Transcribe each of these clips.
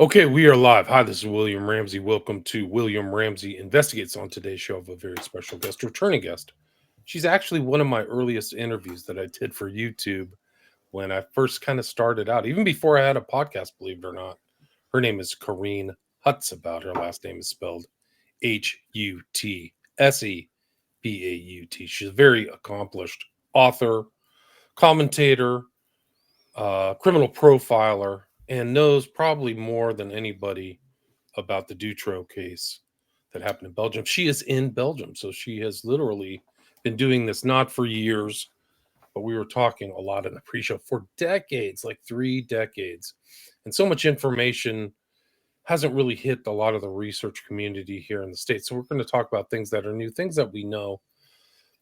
Okay, we are live. Hi, this is William Ramsey. Welcome to William Ramsey Investigates. On today's show, of a very special guest, returning guest. She's actually one of my earliest interviews that I did for YouTube when I first kind of started out, even before I had a podcast, believe it or not. Her name is Carine Hutsebaut. Her last name is spelled Hutsebaut. She's a very accomplished author, commentator, criminal profiler, and knows probably more than anybody about the Dutroux case that happened in Belgium. She is in Belgium, so she has literally been doing this not for years, but we were talking a lot in the pre-show for decades, like 3 decades. And so much information hasn't really hit a lot of the research community here in the States. So we're going to talk about things that are new, things that we know.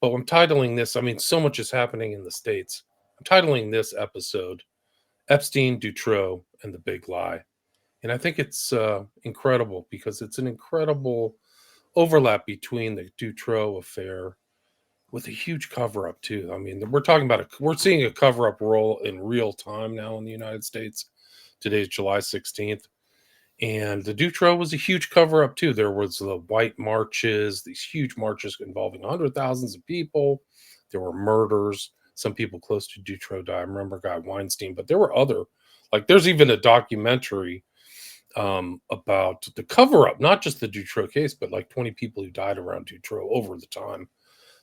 But I'm titling this, I mean, so much is happening in the States. I'm titling this episode Epstein, Dutroux, and the Big Lie. And I think it's incredible because it's an incredible overlap between the Dutroux affair with a huge cover up, too. I mean, we're talking about we're seeing a cover up roll in real time now in the United States. Today's July 16th. And the Dutroux was a huge cover up, too. There was the white marches, these huge marches involving hundreds of thousands of people. There were murders. Some people close to Dutroux died. I remember Guy Weinstein, but there were other, like, there's even a documentary about the cover up, not just the Dutroux case, but like 20 people who died around Dutroux over the time.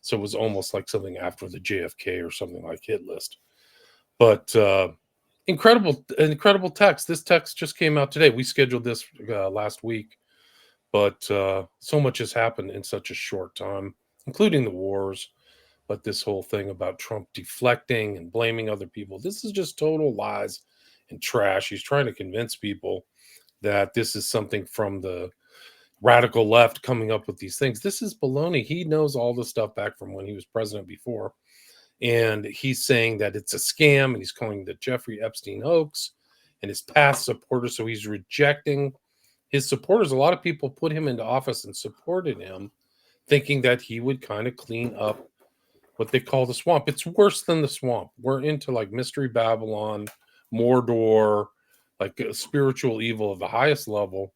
So it was almost like something after the JFK or something like hit list. But incredible text. This text just came out today. We scheduled this last week, but so much has happened in such a short time, including the wars. But this whole thing about Trump deflecting and blaming other people, this is just total lies and trash. He's trying to convince people that this is something from the radical left coming up with these things. This is baloney. He knows all the stuff back from when he was president before. And he's saying that it's a scam, and he's calling the Jeffrey Epstein hoax and his past supporters. So he's rejecting his supporters. A lot of people put him into office and supported him, thinking that he would kind of clean up what they call the swamp. It's worse than the swamp. We're into like Mystery Babylon, Mordor, like a spiritual evil of the highest level.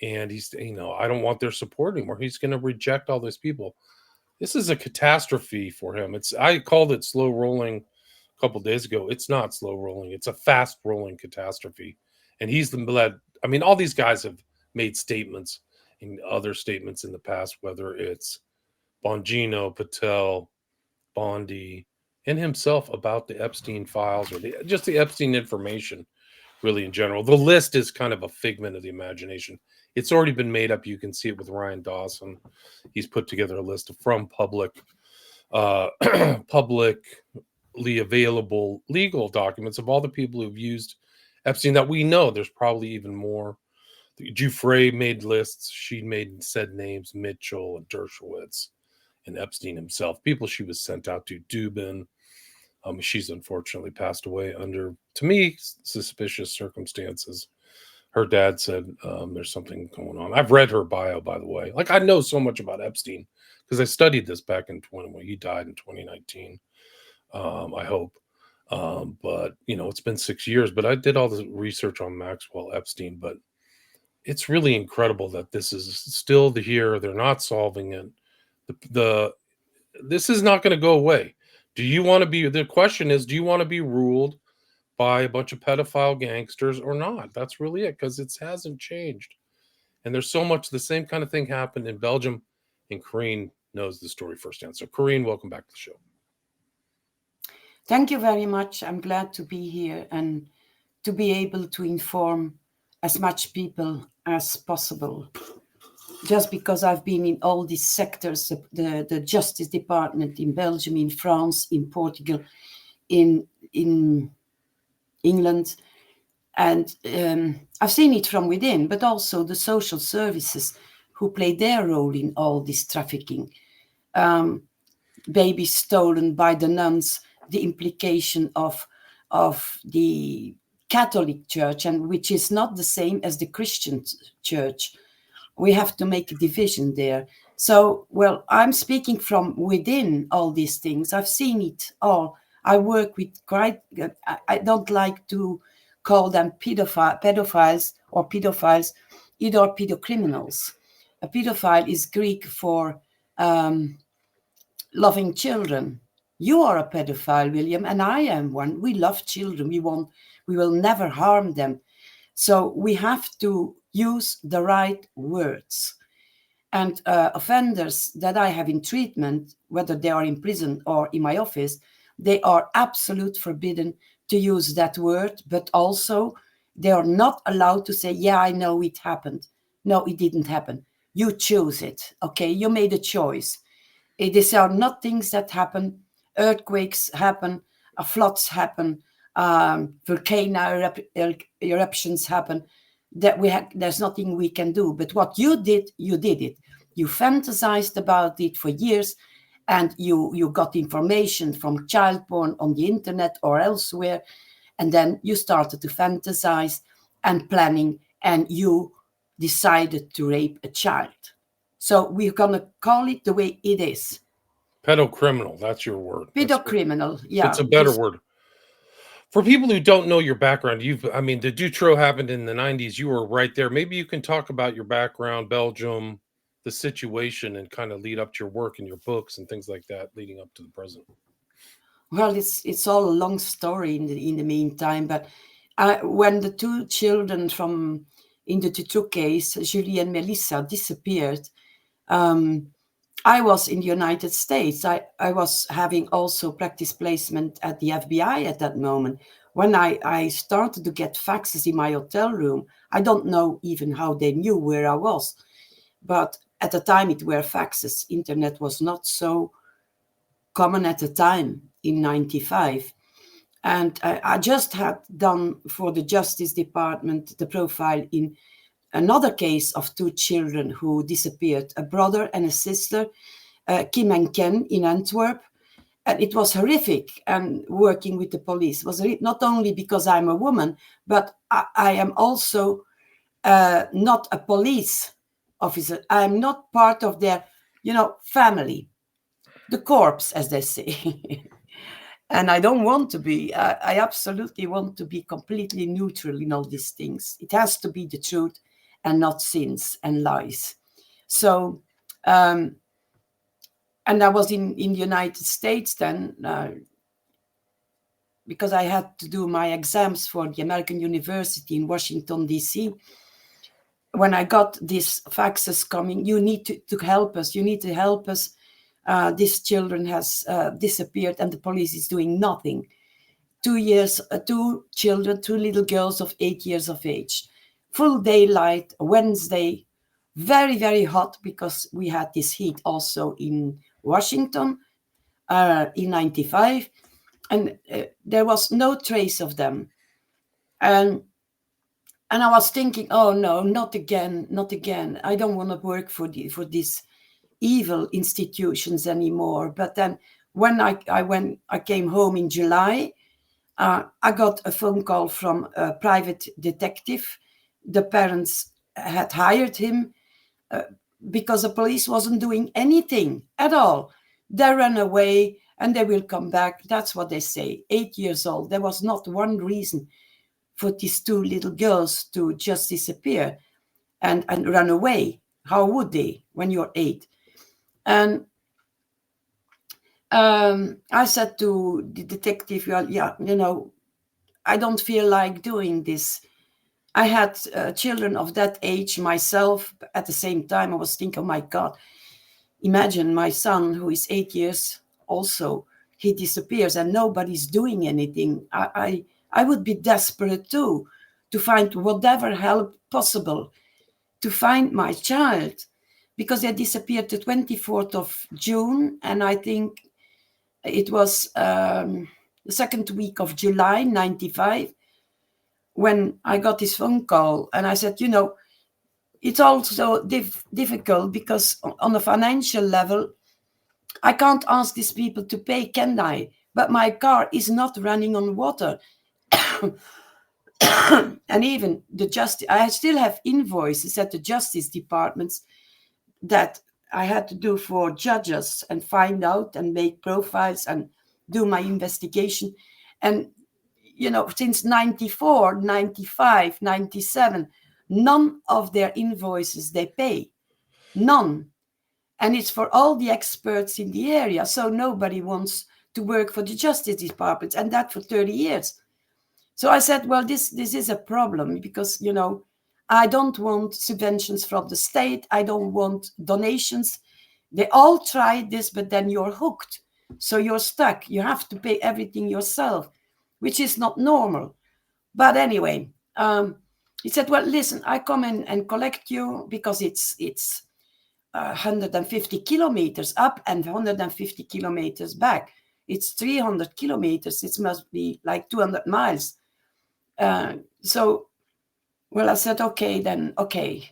And he's, I don't want their support anymore. He's going to reject all those people. This is a catastrophe for him. I called it slow rolling a couple days ago. It's not slow rolling. It's a fast rolling catastrophe. And he's the led. I mean, all these guys have made statements and other statements in the past, whether it's Bongino, Patel, Bondi, and himself about the Epstein files or just the Epstein information, really in general. The list is kind of a figment of the imagination. It's already been made up. You can see it with Ryan Dawson. He's put together a list from publicly available legal documents of all the people who've used Epstein that we know. There's probably even more. Giuffre made lists. She said names, Mitchell and Dershowitz and Epstein himself, people she was sent out to. Dubin. She's unfortunately passed away under, to me, suspicious circumstances. Her dad said there's something going on. I've read her bio, by the way. Like, I know so much about Epstein because I studied this back in when he died in 2019. I hope. But, it's been 6 years. But I did all the research on Maxwell Epstein. But it's really incredible that this is still here. They're not solving it. This is not going to go away. The question is, do you want to be ruled by a bunch of pedophile gangsters or not? That's really it, because it hasn't changed. And there's so much, the same kind of thing happened in Belgium, and Carine knows the story firsthand. So Carine, welcome back to the show. Thank you very much. I'm glad to be here and to be able to inform as much people as possible. Just because I've been in all these sectors, the Justice Department in Belgium, in France, in Portugal, in England, and I've seen it from within, but also the social services who play their role in all this trafficking. Babies stolen by the nuns, the implication of the Catholic Church, and which is not the same as the Christian Church. We have to make a division there. So, well, I'm speaking from within all these things. I've seen it all. I work with I don't like to call them pedophiles, either pedocriminals. A pedophile is Greek for loving children. You are a pedophile, William, and I am one. We love children. We will never harm them. So we have to use the right words. And offenders that I have in treatment, whether they are in prison or in my office, they are absolute forbidden to use that word, but also they are not allowed to say, yeah, I know it happened. No, it didn't happen. You choose it, okay? You made a choice. These are not things that happen. Earthquakes happen, floods happen, volcano eruptions happen. There's nothing we can do. But what you did it. You fantasized about it for years, and you got information from child porn on the internet or elsewhere, and then you started to fantasize and planning, and you decided to rape a child. So we're gonna call it the way it is. Pedocriminal, that's your word. Pedocriminal, yeah. It's a better word. For people who don't know your background, the Dutroux happened in the 90s. You were right there. Maybe you can talk about your background, Belgium, the situation, and kind of lead up to your work and your books and things like that leading up to the present. Well, it's all a long story in the meantime, but when the two children in the Dutroux case, Julie and Melissa, disappeared, I was in the United States. I was having also practice placement at the FBI at that moment. When I started to get faxes in my hotel room, I don't know even how they knew where I was. But at the time it were faxes. Internet was not so common at the time in 95. And I just had done for the Justice Department the profile in another case of two children who disappeared, a brother and a sister, Kim and Ken in Antwerp. And it was horrific. And working with the police was not only because I'm a woman, but I am also not a police officer. I'm not part of their, family, the corpse, as they say. And I don't want to be. I absolutely want to be completely neutral in all these things. It has to be the truth and not sins and lies. So, and I was in the United States then, because I had to do my exams for the American University in Washington, D.C. When I got these faxes coming, you need to help us. You need to help us. This children has disappeared and the police is doing nothing. 2 years, two little girls of 8 years of age. Full daylight, Wednesday, very, very hot because we had this heat also in Washington in 95. And there was no trace of them. And I was thinking, oh no, not again, not again. I don't want to work for these evil institutions anymore. But then when I came home in July, I got a phone call from a private detective. The parents had hired him because the police wasn't doing anything at all. They ran away and they will come back. That's what they say. 8 years old. There was not one reason for these two little girls to just disappear and run away. How would they when you're 8? And I said to the detective, well, yeah, I don't feel like doing this. I had children of that age myself. At the same time, I was thinking, oh my God, imagine my son who is 8 years also, he disappears and nobody's doing anything. I would be desperate too, to find whatever help possible to find my child, because they disappeared the 24th of June. And I think it was the second week of July, 95, when I got this phone call. And I said, it's also difficult because on a financial level, I can't ask these people to pay, can I? But my car is not running on water. And even I still have invoices at the Justice Departments that I had to do for judges and find out and make profiles and do my investigation. And since 94, 95, 97, none of their invoices they pay. None. And it's for all the experts in the area. So nobody wants to work for the Justice Department, and that for 30 years. So I said, well, this is a problem because, I don't want subventions from the state. I don't want donations. They all tried this, but then you're hooked. So you're stuck. You have to pay everything yourself, which is not normal. But anyway, he said, well, listen, I come in and collect you because it's 150 kilometers up and 150 kilometers back. It's 300 kilometers. It must be like 200 miles. So, well, I said, okay, then, okay.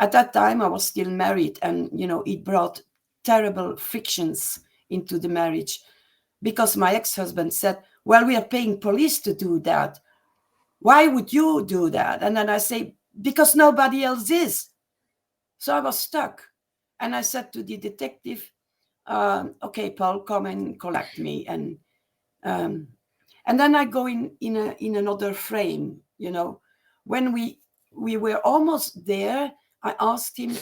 At that time, I was still married, and, it brought terrible frictions into the marriage because my ex-husband said, well, we are paying police to do that. Why would you do that? And then I say, because nobody else is. So I was stuck. And I said to the detective, okay, Paul, come and collect me. And then I go in another frame, When we were almost there, I asked him,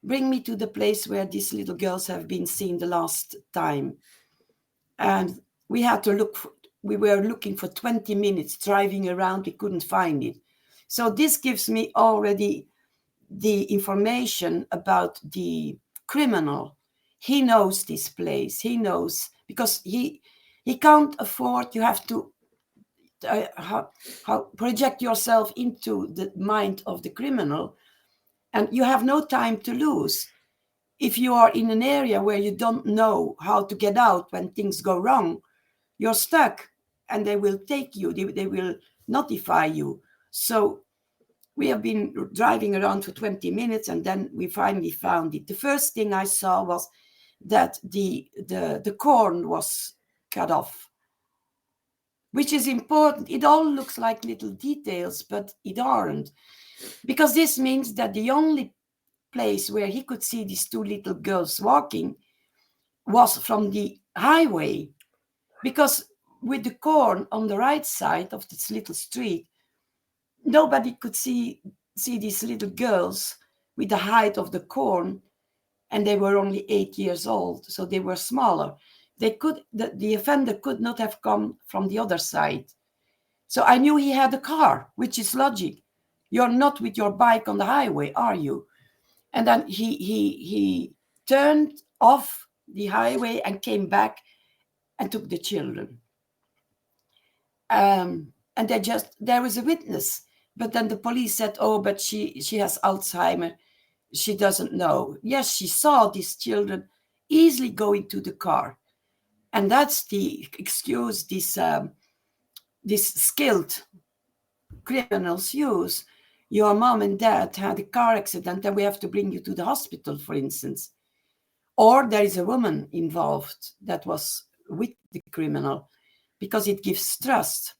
bring me to the place where these little girls have been seen the last time. And we had to we were looking for 20 minutes, driving around, we couldn't find it. So this gives me already the information about the criminal. He knows this place. He knows, because he can't afford, you have to project yourself into the mind of the criminal, and you have no time to lose. If you are in an area where you don't know how to get out when things go wrong, you're stuck, and they will take you. They will notify you. So we have been driving around for 20 minutes, and then we finally found it. The first thing I saw was that the corn was cut off, which is important. It all looks like little details, but it aren't, because this means that the only place where he could see these two little girls walking was from the highway, because with the corn on the right side of this little street, nobody could see these little girls with the height of the corn, and they were only 8 years old, so they were smaller. The offender could not have come from the other side. So I knew he had a car, which is logic. You're not with your bike on the highway, are you? And then he turned off the highway and came back and took the children. And there was a witness, but then the police said, oh, but she has Alzheimer. She doesn't know. Yes, she saw these children easily go into the car. And that's the excuse these skilled criminals use. Your mom and dad had a car accident and we have to bring you to the hospital, for instance. Or there is a woman involved that was with the criminal, because it gives trust,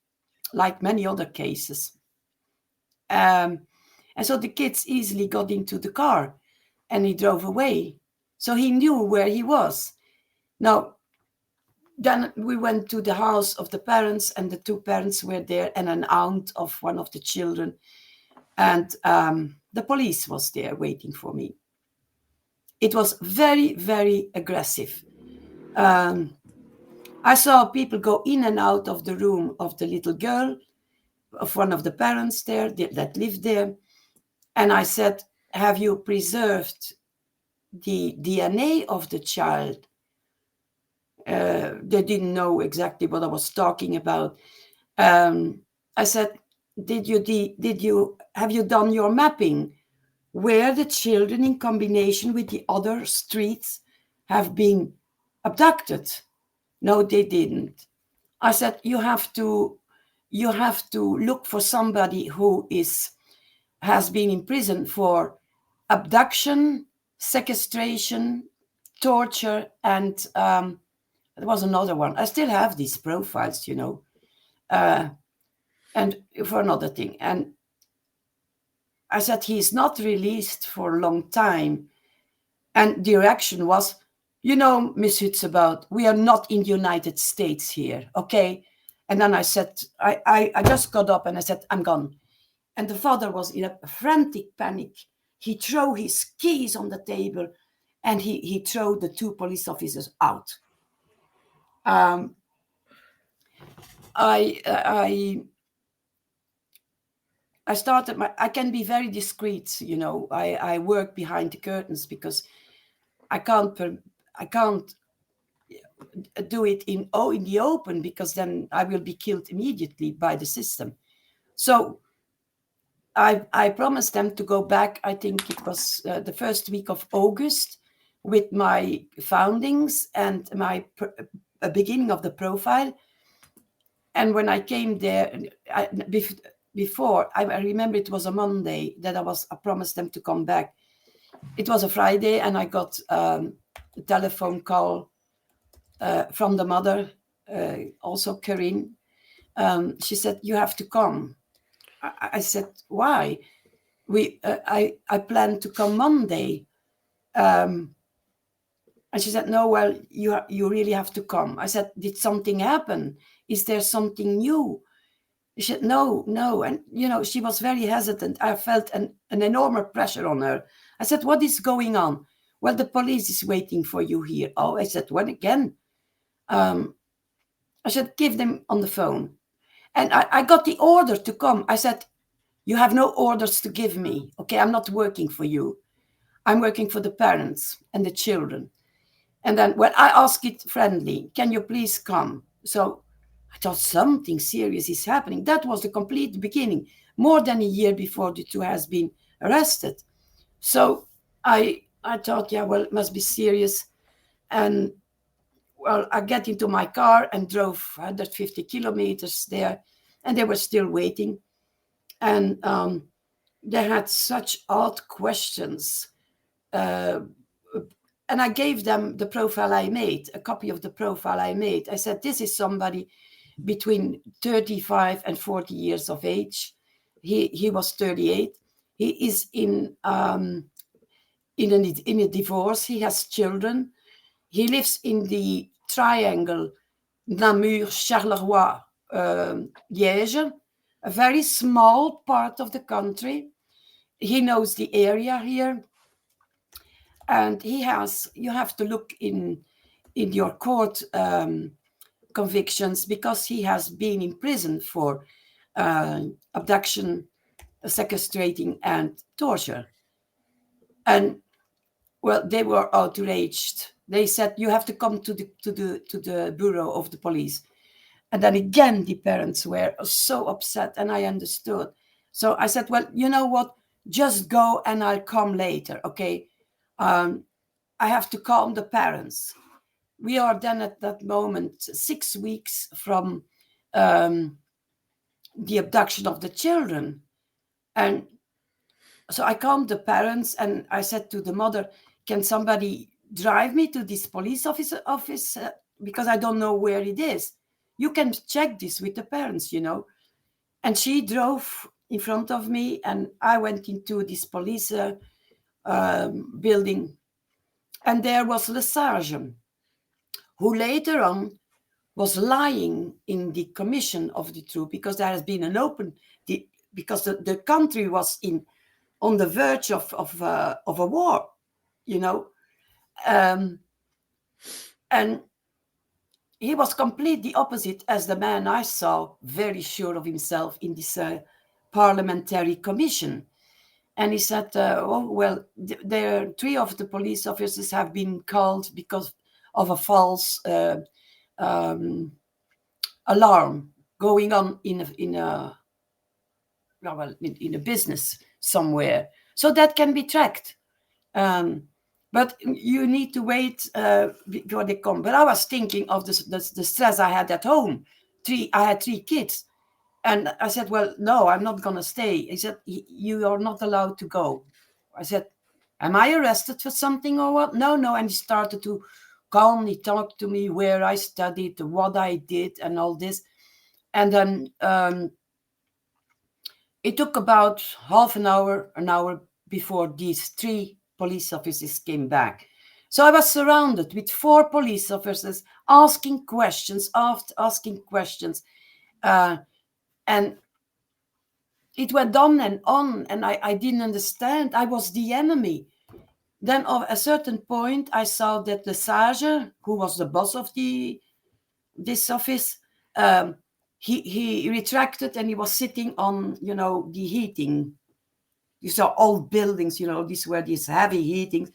like many other cases. And so the kids easily got into the car and he drove away. So he knew where he was. Now, then we went to the house of the parents, and the two parents were there, and an aunt of one of the children. And the police was there waiting for me. It was very, very aggressive. I saw people go in and out of the room of the little girl, of one of the parents there that lived there. And I said, have you preserved the DNA of the child? They didn't know exactly what I was talking about. I said, have you done your mapping? Where the children, in combination with the other streets, have been abducted? No, they didn't. I said, you have to look for somebody who has been in prison for abduction, sequestration, torture, and there was another one. I still have these profiles, and for another thing. And I said, he is not released for a long time. And the reaction was, Miss Hutsebaut, we are not in the United States here, okay? And then I said, I just got up and I said, I'm gone. And the father was in a frantic panic. He threw his keys on the table and he threw the 2 police officers out. I started I can be very discreet, you know. I work behind the curtains because I can't do it in the open, because then I will be killed immediately by the system. So I promised them to go back. I think it was the first week of August, with my foundings and my beginning of the profile. And when I came there, before, I remember it was a Monday that I promised them to come back. It was a Friday, and I got a telephone call from the mother, also Carine. She said, "You have to come." I said, "Why?" I planned to come Monday. And she said, "No, well, you really have to come." I said, "Did something happen? Is there something new?" She said, no. And, you know, she was very hesitant. I felt an enormous pressure on her. I said, "What is going on?" "Well, the police is waiting for you here." "Oh," I said, "when again?" I said, "Give them on the phone." And I got the order to come. I said, "You have no orders to give me. Okay, I'm not working for you. I'm working for the parents and the children." And then, well, I asked it friendly, "Can you please come?" So I thought something serious is happening. That was the complete beginning, more than a year before Dutroux has been arrested. So I thought, yeah, well, it must be serious. And well, I get into my car and drove 150 kilometers there, and they were still waiting. And they had such odd questions. And I gave them the profile I made, a copy of the profile I made. I said, "This is somebody between 35 and 40 years of age." He was 38. He is in a divorce. He has children. He lives in the triangle Namur, Charleroi, Liège, a very small part of the country. He knows the area here. And you have to look in your court convictions, because he has been in prison for abduction, sequestrating, and torture. And well, they were outraged. They said, "You have to come to the bureau of the police." And then again, the parents were so upset, and I understood. So I said, "Well, you know what? Just go, and I'll come later, okay? I have to calm the parents." We are then at that moment 6 weeks from the abduction of the children. And so I calmed the parents, and I said to the mother, "Can somebody drive me to this police office? Because I don't know where it is. You can check this with the parents, you know." And she drove in front of me, and I went into this police building. And there was Le Sage, who later on was lying in the commission of Dutroux, because there has been an open, because the country was on the verge of a war, you know. And he was completely opposite as the man I saw, very sure of himself in this parliamentary commission. And he said, "Oh, well, there 3 of the police officers have been called because of a false alarm going on in a business somewhere. So that can be tracked. But you need to wait before they come." But I was thinking of the stress I had at home. I had 3 kids. And I said, "Well, no, I'm not going to stay." He said, "You are not allowed to go." I said, "Am I arrested for something or what?" No. And he started to calmly talk to me where I studied, what I did, and all this. And then it took about half an hour before these 3 police officers came back. So I was surrounded with 4 police officers asking questions after asking questions. And it went on, and I didn't understand. I was the enemy. Then at a certain point, I saw that the Sage, who was the boss of this office, he retracted, and he was sitting on, the heating. These are old buildings, these were these heavy heatings.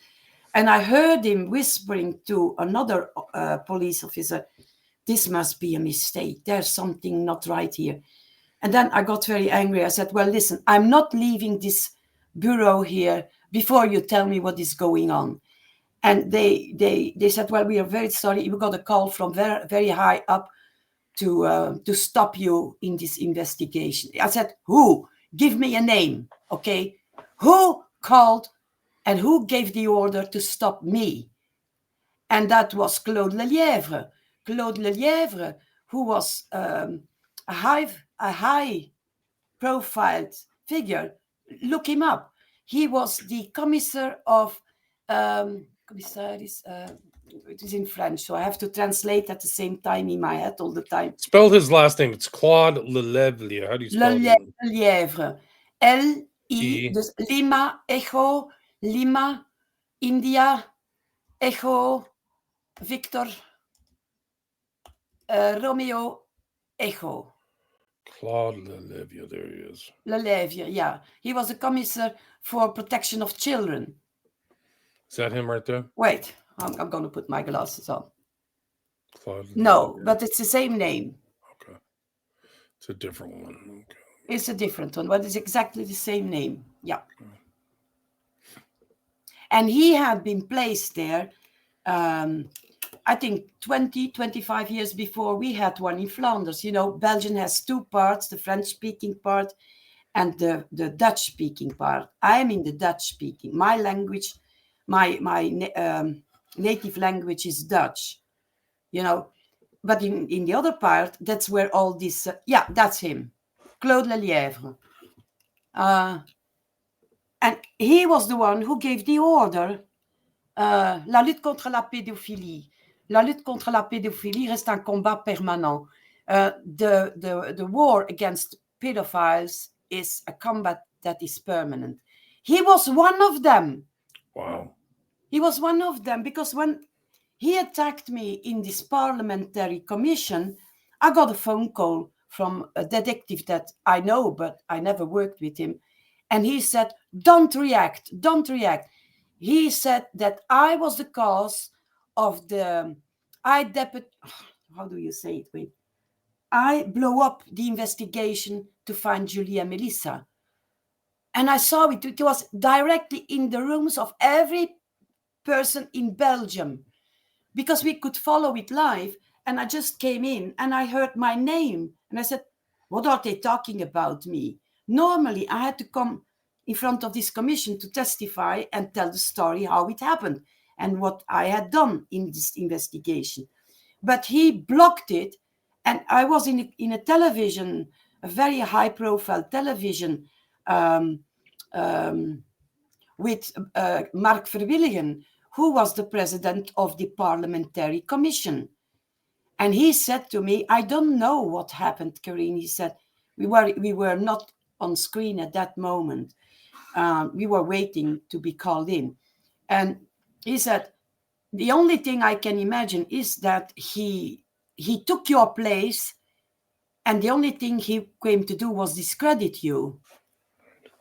And I heard him whispering to another police officer, "This must be a mistake. There's something not right here." And then I got very angry. I said, "Well, listen, I'm not leaving this bureau here before you tell me what is going on." And they said, "Well, we are very sorry. We got a call from very, very high up to stop you in this investigation." I said, "Who? Give me a name, okay? Who called and who gave the order to stop me?" And that was Claude Lelièvre. Claude Lelièvre, who was a high-profiled figure. Look him up. He was the commissaire of commissaris. It is in French, so I have to translate at the same time in my head all the time. Spell his last name. It's Claude Lelièvre. How do you spell it? Lelièvre. L-I, dus Lima, Echo, Lima, India, Echo, Victor, Romeo, Echo. Claude Lelièvre. There he is. Lelièvre, yeah. He was a commissaire for protection of children. Is that him right there? Wait, I'm going to put my glasses on. Claude No, Lelièvre. but it's the same name. Okay. It's a different one. Okay. It's a different one, but it's exactly the same name. Yeah. And he had been placed there, I think 25 years before we had one in Flanders. Belgium has two parts, the French-speaking part and the Dutch-speaking part. I'm in the Dutch-speaking. My language, my native language is Dutch, But in the other part, that's where all this... yeah, that's him, Claude Lelièvre. And he was the one who gave the order, la lutte contre la pédophilie. La lutte contre la pédophilie reste un combat permanent. The war against pedophiles is a combat that is permanent. He was one of them. Wow. He was one of them because when he attacked me in this parliamentary commission, I got a phone call from a detective that I know, but I never worked with him. And he said, don't react. He said that I was the cause of how do you say it? Wait. I blow up the investigation to find Julie and Melissa. And I saw it. It was directly in the rooms of every person in Belgium because we could follow it live. And I just came in and I heard my name. And I said, what are they talking about me? Normally, I had to come in front of this commission to testify and tell the story how it happened and what I had done in this investigation. But he blocked it. And I was in a television, a very high-profile television with Mark Verwilligen, who was the president of the parliamentary commission. And he said to me, I don't know what happened, Carine. He said, we were not on screen at that moment. We were waiting to be called in. And he said, the only thing I can imagine is that he took your place and the only thing he came to do was discredit you.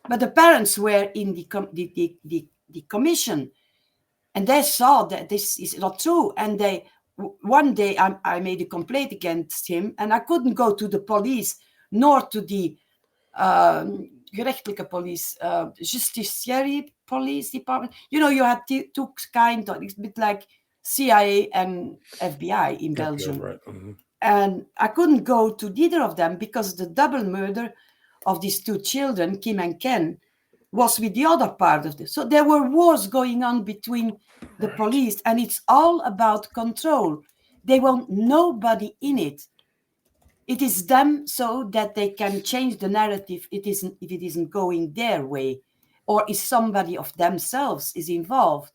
But the parents were in the commission and they saw that this is not true. And one day I made a complaint against him and I couldn't go to the police nor to the gerechtelijke police, justiciary police department. You had two kinds of, it's a bit like CIA and FBI in Belgium. Right. Mm-hmm. And I couldn't go to either of them because the double murder of these two children, Kim and Ken, was with the other part of this. So there were wars going on between the police, and it's all about control. They want nobody in it. It is them so that they can change the narrative if it isn't going their way, or if somebody of themselves is involved.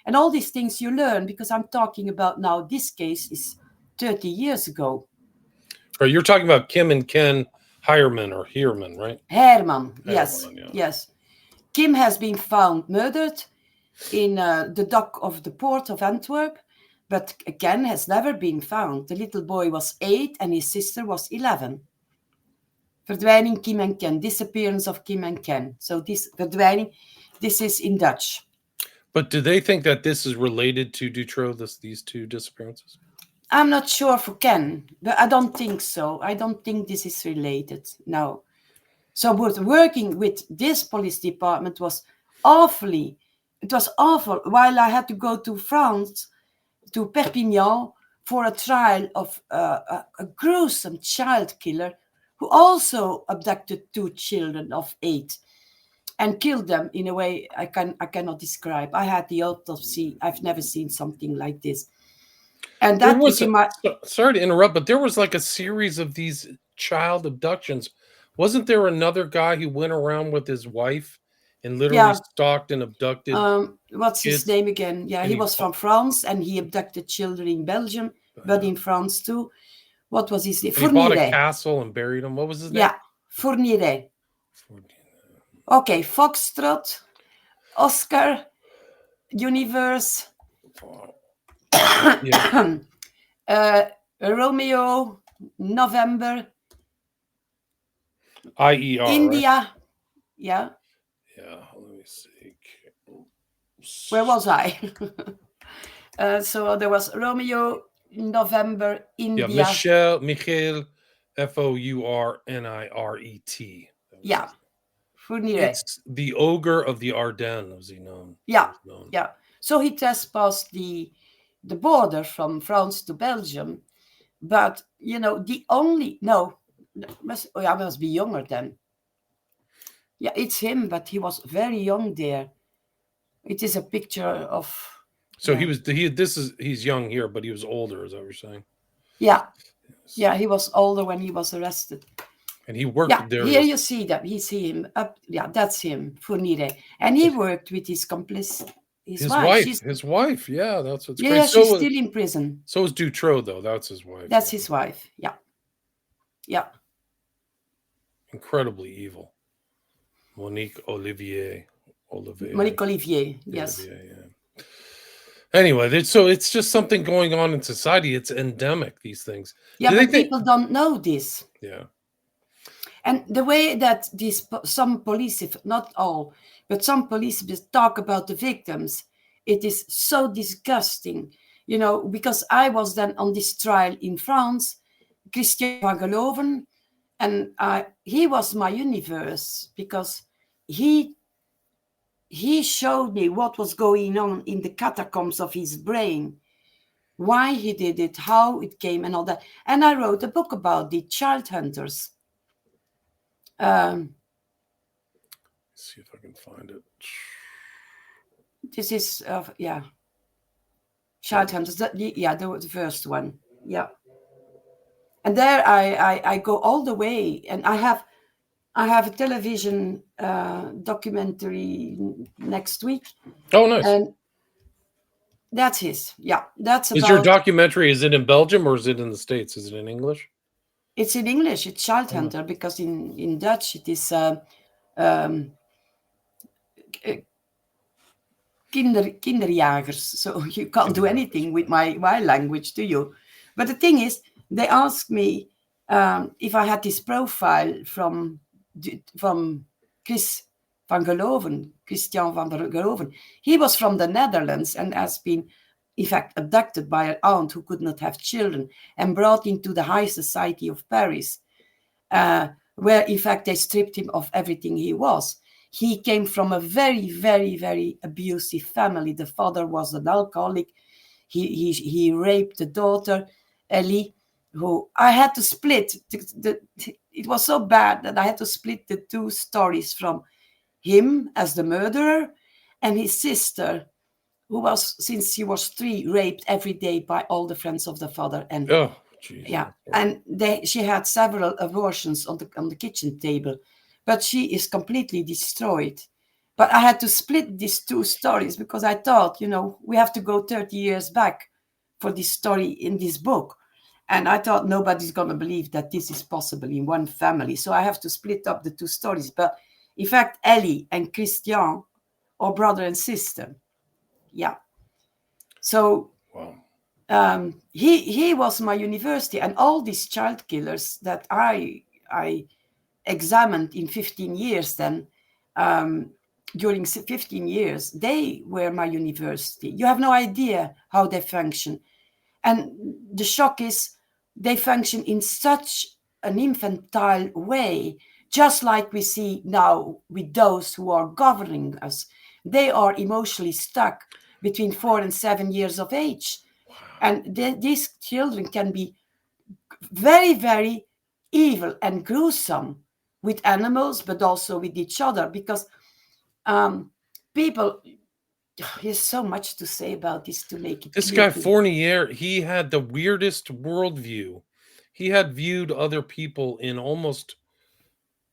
And all these things you learn, because I'm talking about now, this case is 30 years ago. Right, you're talking about Kim and Ken Hireman or Heerman, right? Herman, yes, Hireman, yeah. yes. Kim has been found murdered in the dock of the port of Antwerp, but Ken has never been found. The little boy was 8 and his sister was 11. Verdwijning Kim en Ken, disappearance of Kim and Ken. So this verdwijning, this is in Dutch. But do they think that this is related to Dutroux, these two disappearances? I'm not sure for Ken, but I don't think so. I don't think this is related. No. So working with this police department was awful. While I had to go to France, to Perpignan, for a trial of a gruesome child killer who also abducted 2 children of 8 and killed them in a way I cannot describe. I had the autopsy. I've never seen something like this. And that was in my... Sorry to interrupt, but there was like a series of these child abductions. Wasn't there another guy who went around with his wife and literally stalked and abducted? What's his name again? Yeah, he was from France and he abducted children in Belgium, but in France too. What was his name? He bought a castle and buried him. What was his name? Yeah, Fourniret. Okay, Foxtrot, Oscar, Universe, Romeo, November, IER, India. right? Yeah. Yeah, let me see. Where was I? So there was Romeo, November, India. Yeah, Michael, Fourniret. Yeah. Fourniret. It's the ogre of the Ardennes, was he known? Yeah, yeah. So he trespassed the border from France to Belgium, but I must be younger then. Yeah, it's him, but he was very young there. It is a picture of. So he's young here, but he was older. Is that what you're saying? Yeah, yeah, he was older when he was arrested. And he worked there. Here you see that. You see him up. Yeah, that's him, Fourniret, and he worked with his complice. His wife. Yeah, that's what's crazy. Yeah, she's still in prison. So is Dutroux, though. That's his wife. That's his wife. Yeah, yeah. Incredibly evil. Monique Olivier. Monique Olivier. Yes. Olivier, yeah. Anyway, so it's just something going on in society. It's endemic, these things. Yeah, but people don't know this. Yeah. And the way that some police, if not all, but some police talk about the victims, it is so disgusting. Because I was then on this trial in France, Christian van Geloven, and he was my universe because he showed me what was going on in the catacombs of his brain, why he did it, how it came, and all that. And I wrote a book about the child hunters. See if I can find it. This is child hunters. The first one. Yeah, and there I go all the way, and I have a television documentary next week. Oh, nice. And that's his. Yeah, that's about. Is your documentary? Is it in Belgium or is it in the States? Is it in English? It's in English. It's Child Hunter because in Dutch it is kinderjagers. So you can't do anything with my language, do you? But the thing is, they asked me if I had this profile from Chris van Geloven, Christian van Geloven. He was from the Netherlands and has been, in fact, abducted by an aunt who could not have children and brought into the high society of Paris, where, in fact, they stripped him of everything he was. He came from a very, very, very abusive family. The father was an alcoholic. He raped the daughter, Ellie, who I had to split. It was so bad that I had to split the 2 stories from him as the murderer and his sister, who was, since she was 3, raped every day by all the friends of the father. And and she had several abortions on the kitchen table, but she is completely destroyed. But I had to split these 2 stories because I thought, we have to go 30 years back for this story in this book. And I thought nobody's going to believe that this is possible in one family. So I have to split up the two stories. But in fact, Ellie and Christian are brother and sister. Yeah. So Wow. he was my university, and all these child killers that I examined in 15 years then, during 15 years, they were my university. You have no idea how they function. And the shock is they function in such an infantile way, just like we see now with those who are governing us. They are emotionally stuck between 4 and 7 years of age. And these children can be very, very evil and gruesome with animals, but also with each other, because people, there's so much to say about this to make it This clear. guy Fournier, he had the weirdest worldview. He had viewed other people in almost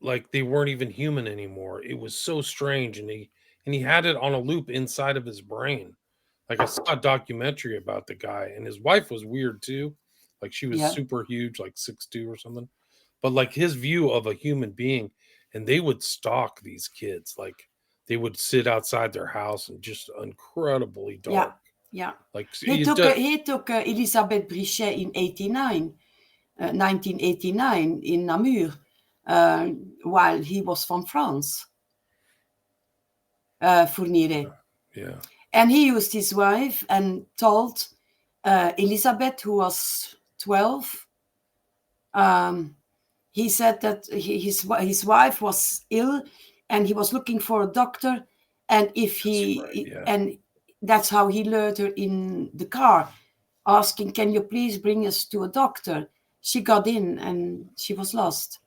like they weren't even human anymore. It was so strange, and he had it on a loop inside of his brain. Like, I saw a documentary about the guy, and his wife was weird too. Like, she was super huge, like 6'2" or something. But like his view of a human being, and they would stalk these kids. Like, they would sit outside their house and just incredibly dark. Yeah. Like, he took Elisabeth Brichet in 1989 in Namur, while he was from France. Fournier. Yeah. And he used his wife and told Elisabeth, who was 12, he said that his wife was ill and he was looking for a doctor, and and that's how he lured her in the car, asking, "Can you please bring us to a doctor?" She got in and she was lost.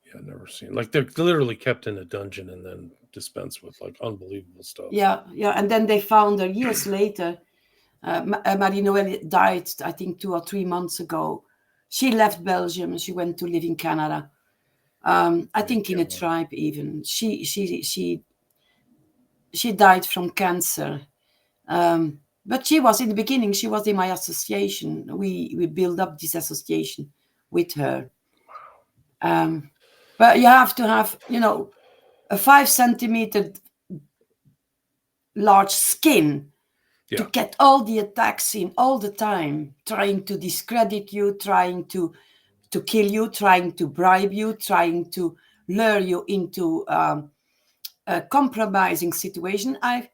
Yeah, never seen. Like, they're literally kept in a dungeon and then dispensed with like unbelievable stuff. Yeah, and then they found her years later. Marie-Noël died, I think, 2 or 3 months ago. She left Belgium and she went to live in Canada. I think in a tribe even. She died from cancer. But she was, in the beginning, she was in my association. We built up this association with her. But you have to have, a 5 centimeter large skin to get all the attacks in all the time, trying to discredit you, trying to kill you, trying to bribe you, trying to lure you into a compromising situation. I've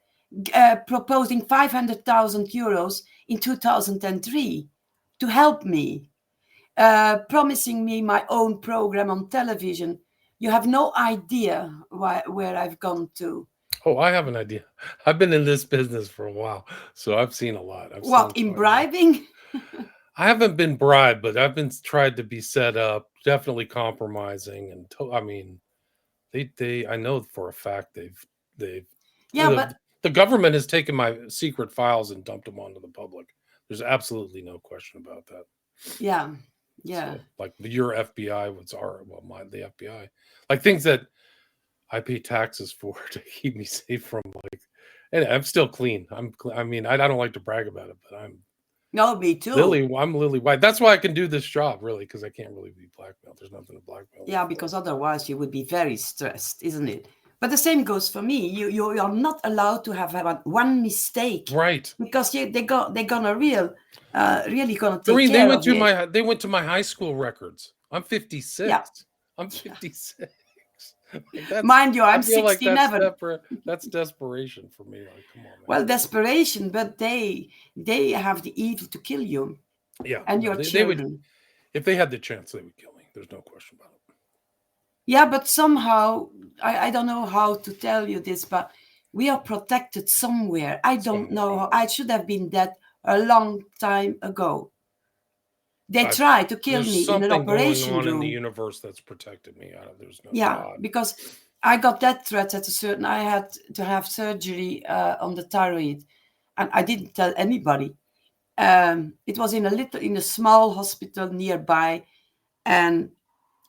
proposing 500,000 euros in 2003 to help me, promising me my own program on television. You have no idea where I've gone to. Oh, I have an idea. I've been in this business for a while, so I've seen a lot. What, in bribing? I haven't been bribed, but I've been tried to be set up, definitely compromising, and I mean, they I know for a fact they've but the government has taken my secret files and dumped them onto the public. There's absolutely no question about that. Yeah. So, like, your FBI was the FBI, like things that I pay taxes for to keep me safe from, like, and I'm still clean. I mean, I don't like to brag about it, but no, me too. I'm lily white. That's why I can do this job, really, because I can't really be blackmailed. There's nothing to blackmail. Yeah, because otherwise you would be very stressed, isn't it? But the same goes for me. You are not allowed to have one mistake, right? Because they're gonna really gonna take Carine, care of it. They went to my high school records. I'm 56. Yeah. I'm 56. Mind you, I'm 67. Like that's desperation for me. Like, come on, man. Well, desperation, but they have the evil to kill you. Yeah, and your children. If they had the chance, they would kill me. There's no question about it. Yeah, but somehow, I don't know how to tell you this, but we are protected somewhere. I don't know how. I should have been dead a long time ago. They tried to kill me in an operation room. Going on in the universe that's protected me. There's no God. Because I got death threats at a certain. I had to have surgery on the thyroid, and I didn't tell anybody. It was in a small hospital nearby, and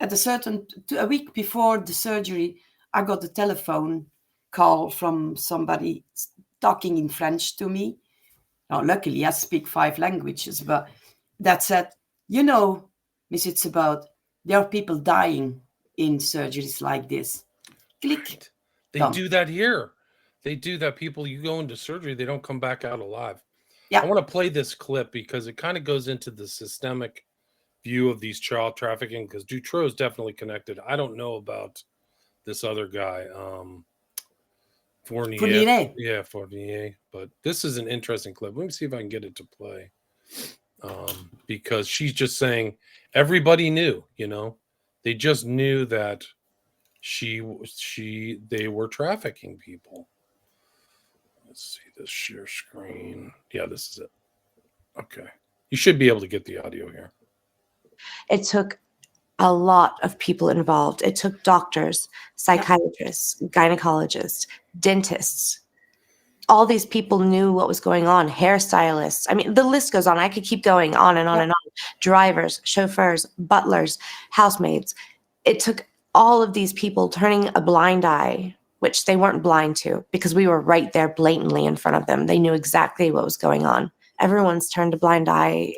at a week before the surgery, I got a telephone call from somebody talking in French to me. Now, luckily, I speak 5 languages, but that said, You know, Miss Hutsebaut, there are people dying in surgeries like this. Click, Right. They done. do that here. They do that. People, you go into surgery, they don't come back out alive. I Yeah, want to play this clip because it kind of goes into the systemic view of these child trafficking, because Dutroux is definitely connected. I don't know about this other guy, Fournier. Fournier. Yeah, Fournier. But this is an interesting clip. Let me see if I can get it to play. Because she's just saying everybody knew, they just knew that they were trafficking people. Let's see this share screen. Yeah, this is it. Okay. You should be able to get the audio here. It took a lot of people involved. It took doctors, psychiatrists, gynecologists, dentists. All these people knew what was going on, hairstylists. I mean, the list goes on. I could keep going on and on and on. Drivers, chauffeurs, butlers, housemaids. It took all of these people turning a blind eye, which they weren't blind to because we were right there blatantly in front of them. They knew exactly what was going on. Everyone's turned a blind eye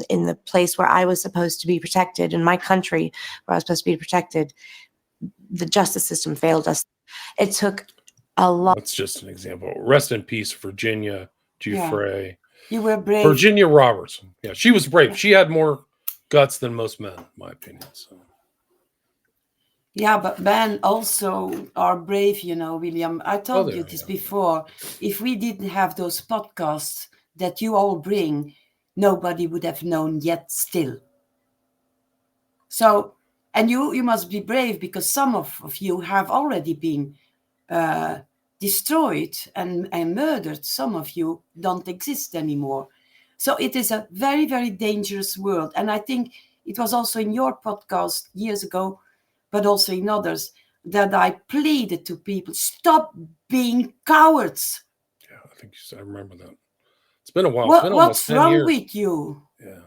in the place where I was supposed to be protected, in my country where I was supposed to be protected. The justice system failed us. It took a lot. That's just an example. Rest in peace, Virginia Giuffre. Yeah. You were brave. Virginia Roberts. Yeah, she was brave. She had more guts than most men, in my opinion. So. Yeah, but men also are brave, William. I told you this before. If we didn't have those podcasts that you all bring, nobody would have known yet still. So, and you must be brave because some of you have already been destroyed and murdered. Some of you don't exist anymore. So it is a very, very dangerous world. And I think it was also in your podcast years ago, but also in others, that I pleaded to people, stop being cowards. Yeah, I remember that. It's been a while. What's wrong with you? Yeah.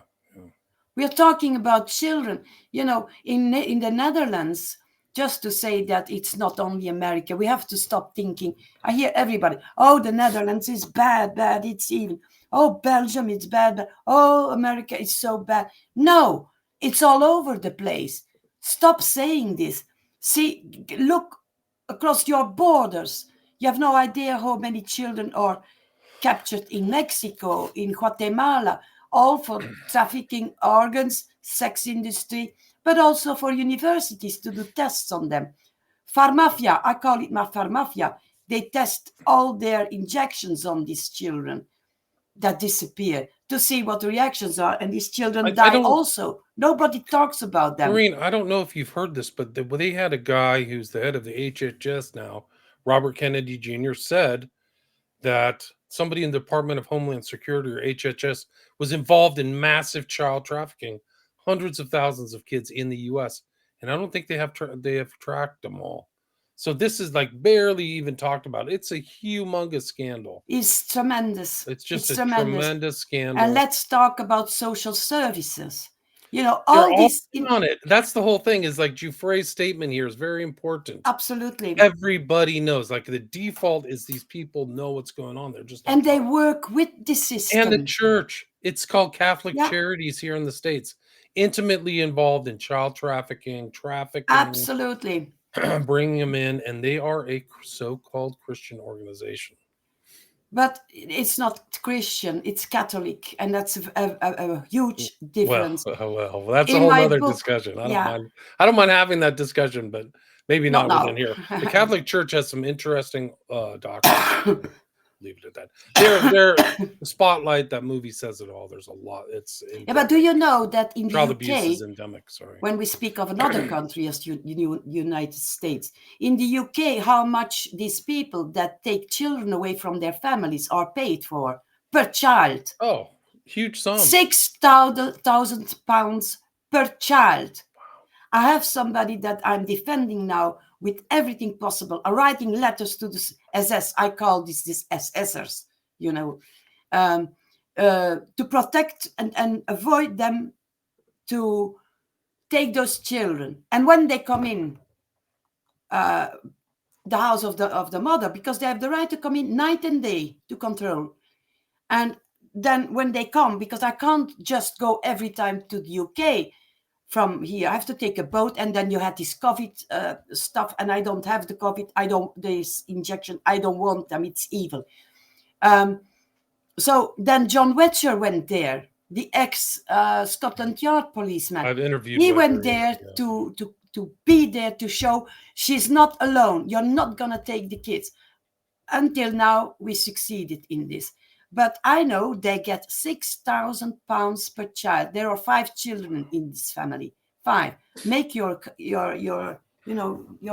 We are talking about children. In the Netherlands, just to say that it's not only America, we have to stop thinking. I hear everybody, oh, the Netherlands is bad, it's evil. Oh, Belgium, it's bad. Oh, America is so bad. No, it's all over the place. Stop saying this. See, look across your borders. You have no idea how many children are captured in Mexico, in Guatemala, all for trafficking organs, sex industry, but also for universities to do tests on them. Pharmafia, I call it my pharmafia. They test all their injections on these children that disappear to see what the reactions are, and these children die also. Nobody talks about them. Carine, I don't know if you've heard this, but they had a guy who's the head of the HHS now, Robert Kennedy Jr., said that somebody in the Department of Homeland Security, or HHS, was involved in massive child trafficking, hundreds of thousands of kids in the U.S., and I don't think they have tracked them all. So this is like barely even talked about. It's a humongous scandal. It's tremendous. It's just tremendous scandal. And let's talk about social services. All this on it. That's the whole thing. Is like Giuffre's statement here is very important. Absolutely. Everybody knows. Like the default is these people know what's going on. They're just they work with the system and the church. It's called Catholic Charities here in the States. Intimately involved in child trafficking. Absolutely. Bringing them in, and they are a so-called Christian organization. But it's not Christian, it's Catholic, and that's a huge difference. Well, that's a whole other discussion. I don't mind having that discussion, but maybe not within here. The Catholic Church has some interesting doctrines. Leave it at that. They're the Spotlight. That movie says it all. There's a lot. But do you know that in child the abuse UK, is endemic? Sorry. When we speak of another country as United States, in the UK, how much these people that take children away from their families are paid for per child? Oh, huge sum. £6,000 per child. I have somebody that I'm defending now with everything possible, writing letters to the SS. I call this SSers, to protect and avoid them to take those children. And when they come in the house of the mother, because they have the right to come in night and day to control, and then when they come, because I can't just go every time to the UK from here, I have to take a boat, and then you had this COVID stuff, and I don't have the COVID. This injection, I don't want them. It's evil. So then John Wetcher went there, the ex-Scotland Yard policeman. I've interviewed. He Wetcher, went there to be there to show she's not alone. You're not gonna take the kids. Until now, we succeeded in this. But I know they get £6,000 per child. There are 5 children in this family. 5. Make your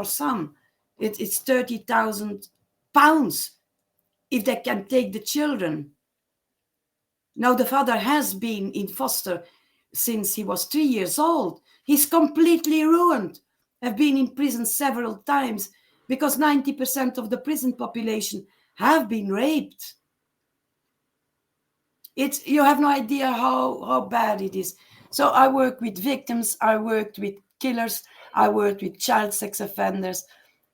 sum. It's £30,000 if they can take the children. Now the father has been in foster since he was 3 years old. He's completely ruined. Have been in prison several times because 90% of the prison population have been raped. You have no idea how bad it is. So I work with victims, I worked with killers, I worked with child sex offenders,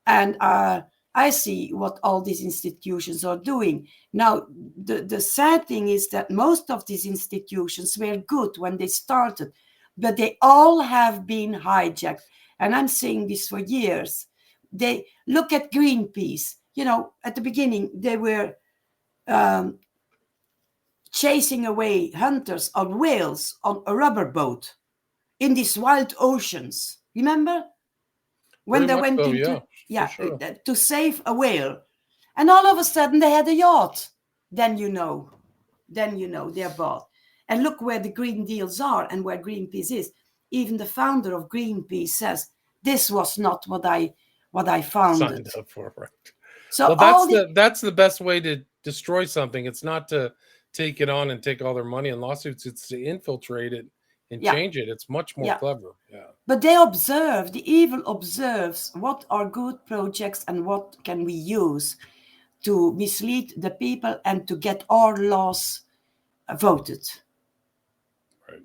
and I see what all these institutions are doing. Now, the sad thing is that most of these institutions were good when they started, but they all have been hijacked. And I'm saying this for years. They look at Greenpeace. At the beginning, they were chasing away hunters on whales on a rubber boat in these wild oceans. Remember? When they went into to save a whale. And all of a sudden they had a yacht. Then you know they're bought. And look where the Green Deals are and where Greenpeace is. Even the founder of Greenpeace says, this was not what I founded. Signed up for, right? So that's the best way to destroy something. It's not to take it on and take all their money in lawsuits. It's to infiltrate it and change it. It's much more clever. Yeah. But the evil observes what are good projects and what can we use to mislead the people and to get our laws voted. Right.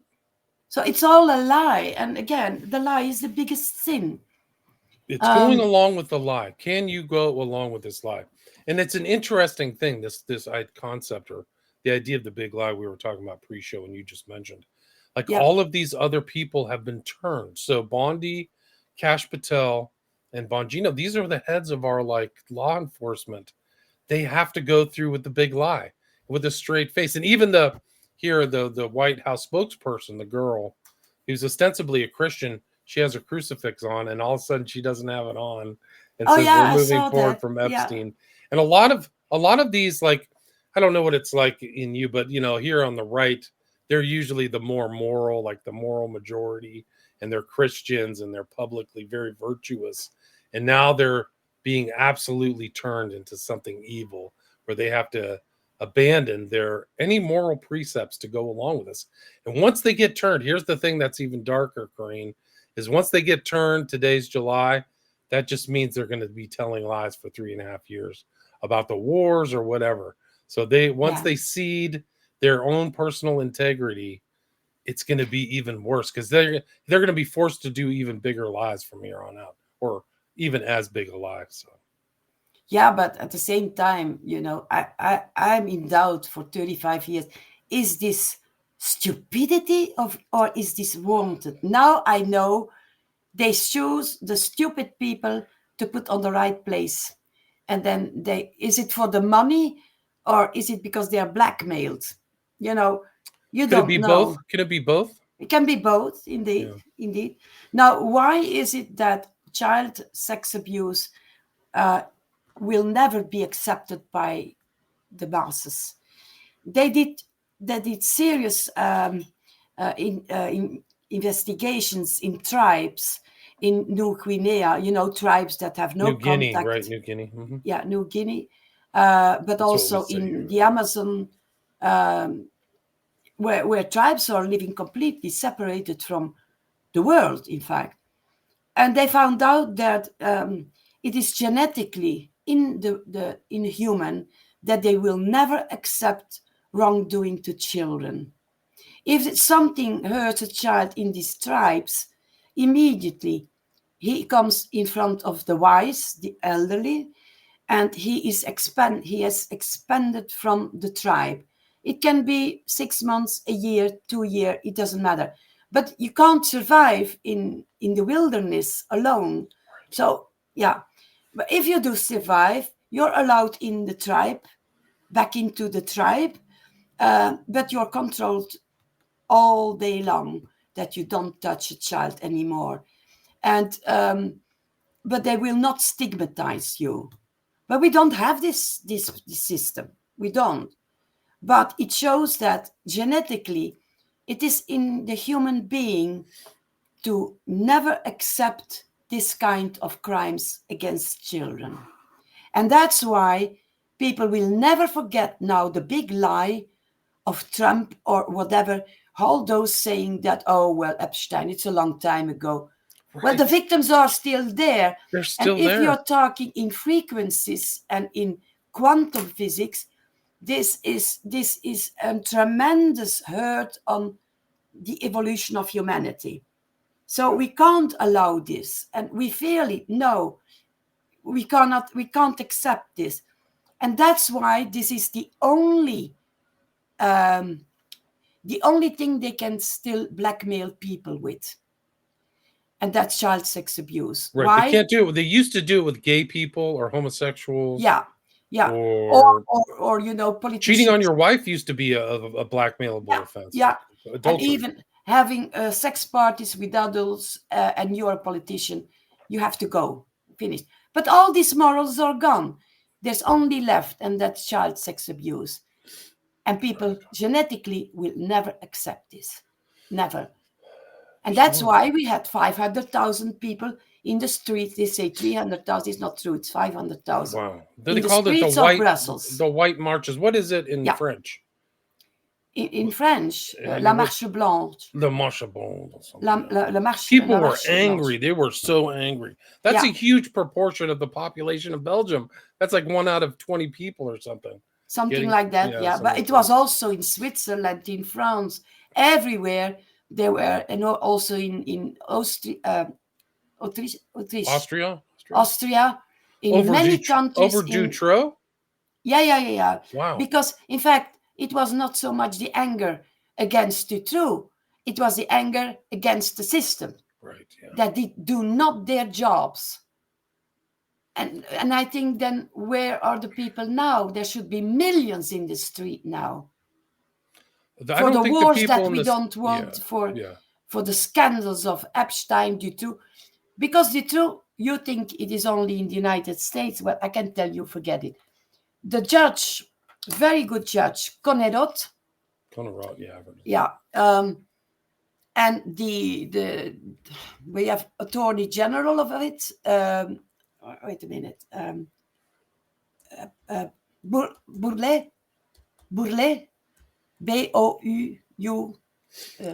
So it's all a lie. And again, the lie is the biggest sin. It's going along with the lie. Can you go along with this lie? And it's an interesting thing, this concept or the idea of the big lie we were talking about pre-show and you just mentioned. Like all of these other people have been turned. So Bondi, Kash Patel, and Bongino, these are the heads of our law enforcement. They have to go through with the big lie with a straight face. And even the White House spokesperson, the girl who's ostensibly a Christian, she has a crucifix on, and all of a sudden she doesn't have it on, and says we're moving forward from Epstein. And a lot of these, I don't know what it's like in you, but here on the right, they're usually the more moral, the moral majority, and they're Christians and they're publicly very virtuous. And now they're being absolutely turned into something evil, where they have to abandon any moral precepts to go along with this. And once they get turned, here's the thing that's even darker, Carine, is once they get turned, today's July, that just means they're going to be telling lies for 3.5 years about the wars or whatever. So once they cede their own personal integrity, it's going to be even worse because they're going to be forced to do even bigger lies from here on out, or even as big a lie. So. Yeah, but at the same time, I'm in doubt for 35 years. Is this stupidity or is this wanted? Now I know they choose the stupid people to put on the right place. And then is it for the money or is it because they are blackmailed? You don't know. Both? Can it be both? It can be both, indeed. Yeah. Indeed. Now, why is it that child sex abuse will never be accepted by the masses? They did serious investigations in tribes in New Guinea, tribes that have no contact. New Guinea, right? New Guinea. Mm-hmm. Yeah, New Guinea. But that's also in the Amazon, where tribes are living completely separated from the world, in fact. And they found out that it is genetically in human that they will never accept wrongdoing to children. If something hurts a child in these tribes, immediately he comes in front of the wise, the elderly, and he has expanded from the tribe. It can be 6 months, a year, 2 years, it doesn't matter. But you can't survive in the wilderness alone. So, yeah. But if you do survive, you're allowed in the tribe, back into the tribe, but you're controlled all day long, that you don't touch a child anymore. And but they will not stigmatize you. But we don't have this system. We don't. But it shows that genetically, it is in the human being to never accept this kind of crimes against children. And that's why people will never forget now the big lie of Trump or whatever, all those saying that, oh, well, Epstein, it's a long time ago. Right. Well, the victims are still there. They're still and if there. You're talking in frequencies and in quantum physics, this is a tremendous hurt on the evolution of humanity. So we can't allow this, and we feel it. No, we can't accept this. And that's why this is the only thing they can still blackmail people with. And that's child sex abuse. Right. Why? They can't do it. They used to do it with gay people or homosexuals. Yeah. Or politicians. Cheating on your wife used to be a blackmailable offense. Yeah. Adultery. And even having sex parties with adults and you're a politician, you have to go. Finished. But all these morals are gone. There's only left, and that's child sex abuse. And people genetically will never accept this. Never. And that's why we had 500,000 people in the streets. They say 300,000 is not true. It's 500,000. Wow. They called it the white marches. What is it in French? In French, La Marche Blanche. La Marche Blanche. La Marche. People were angry. They were so angry. That's a huge proportion of the population of Belgium. That's like 1 out of 20 people or something. Something like that, yeah. But it was also in Switzerland, in France, everywhere. There were, and also in Austria, in many countries. Over Dutroux? Yeah. Wow. Because, in fact, it was not so much the anger against Dutroux. It was the anger against the system. Right, yeah. That they do not their jobs. And I think then, where are the people now? There should be millions in the street now. For the wars that we don't want, for the scandals of Epstein, Dutroux. Because Dutroux, you think it is only in the United States. Well, I can tell you, forget it. The judge, very good judge, Connerot. Yeah. And we have Attorney General of it. Wait a minute. Bourlet. B-O-U.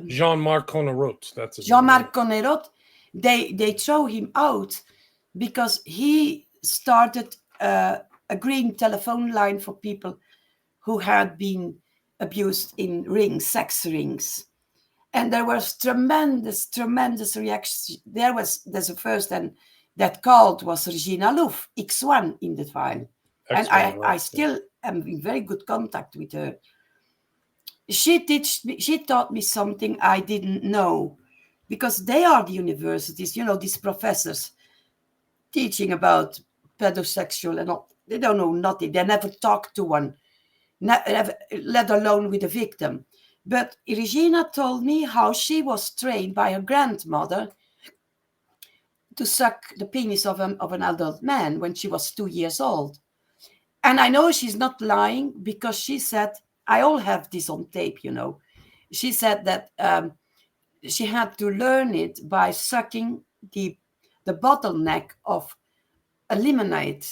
Jean-Marc Connerot. That's his Jean-Marc Connerot. They throw him out because he started a green telephone line for people who had been abused in rings, sex rings. And there was tremendous reaction. There's a first, and that called was Regina Louf, X1 in the file. And I still am in very good contact with her. She taught me something I didn't know, because they are the universities, these professors teaching about pedosexual and all. They don't know nothing. They never talked to one, let alone with a victim. But Regina told me how she was trained by her grandmother to suck the penis of an adult man when she was 2 years old. And I know she's not lying, because she said, I all have this on tape, She said that she had to learn it by sucking the bottleneck of a lemonade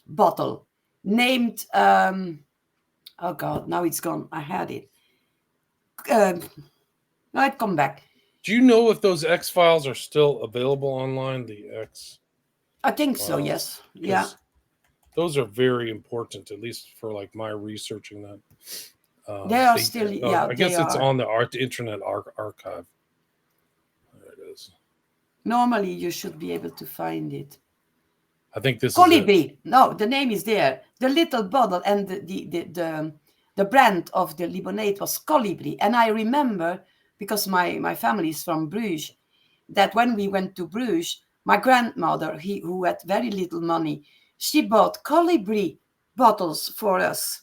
bottle named, oh God, now it's gone. I had it. Now it come back. Do you know if those X Files are still available online? The X. I think so. Yes. Yeah. Those are very important, at least for like my researching that. They are still. Yeah. I guess it's on the Internet Archive. There it is. Normally, you should be able to find it. I think this Colibri. No, the name is there. The little bottle and the the brand of the limonade was Colibri. And I remember, because my family is from Bruges, that when we went to Bruges, my grandmother, who had very little money, she bought Colibri bottles for us.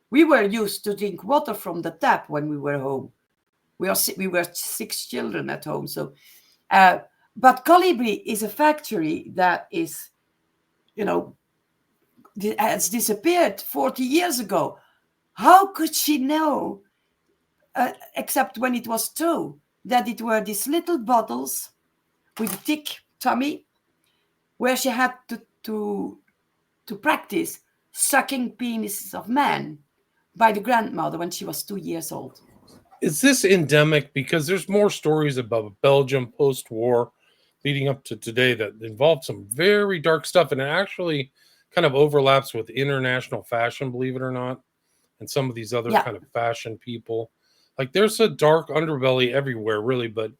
We were used to drink water from the tap when we were home. We were 6 children at home. So, but Colibri is a factory that is, has disappeared 40 years ago. How could she know, except when it was true, that it were these little bottles with a thick tummy, where she had to practice sucking penises of men by the grandmother when she was 2 years old. Is this endemic? Because there's more stories about Belgium post-war leading up to today that involved some very dark stuff, and it actually kind of overlaps with international fashion, believe it or not, and some of these other kind of fashion people. Like, there's a dark underbelly everywhere, really, but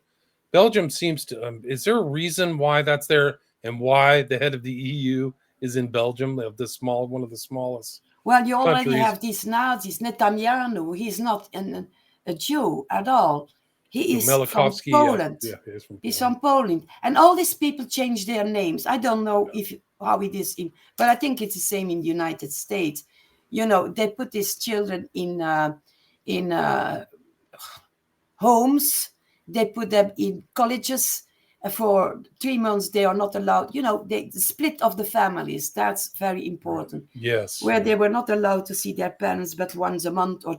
Belgium seems to... is there a reason why that's there, and why the head of the EU is in Belgium, one of the smallest Well, you already countries? have these Nazis. Netanyahu, he's not a Jew at all. He is from Poland. He's from Poland. And all these people change their names. I don't know how it is, but I think it's the same in the United States. They put these children in homes. They put them in colleges. For 3 months, they are not allowed. The split of the families, that's very important. Yes. Where they were not allowed to see their parents but once a month or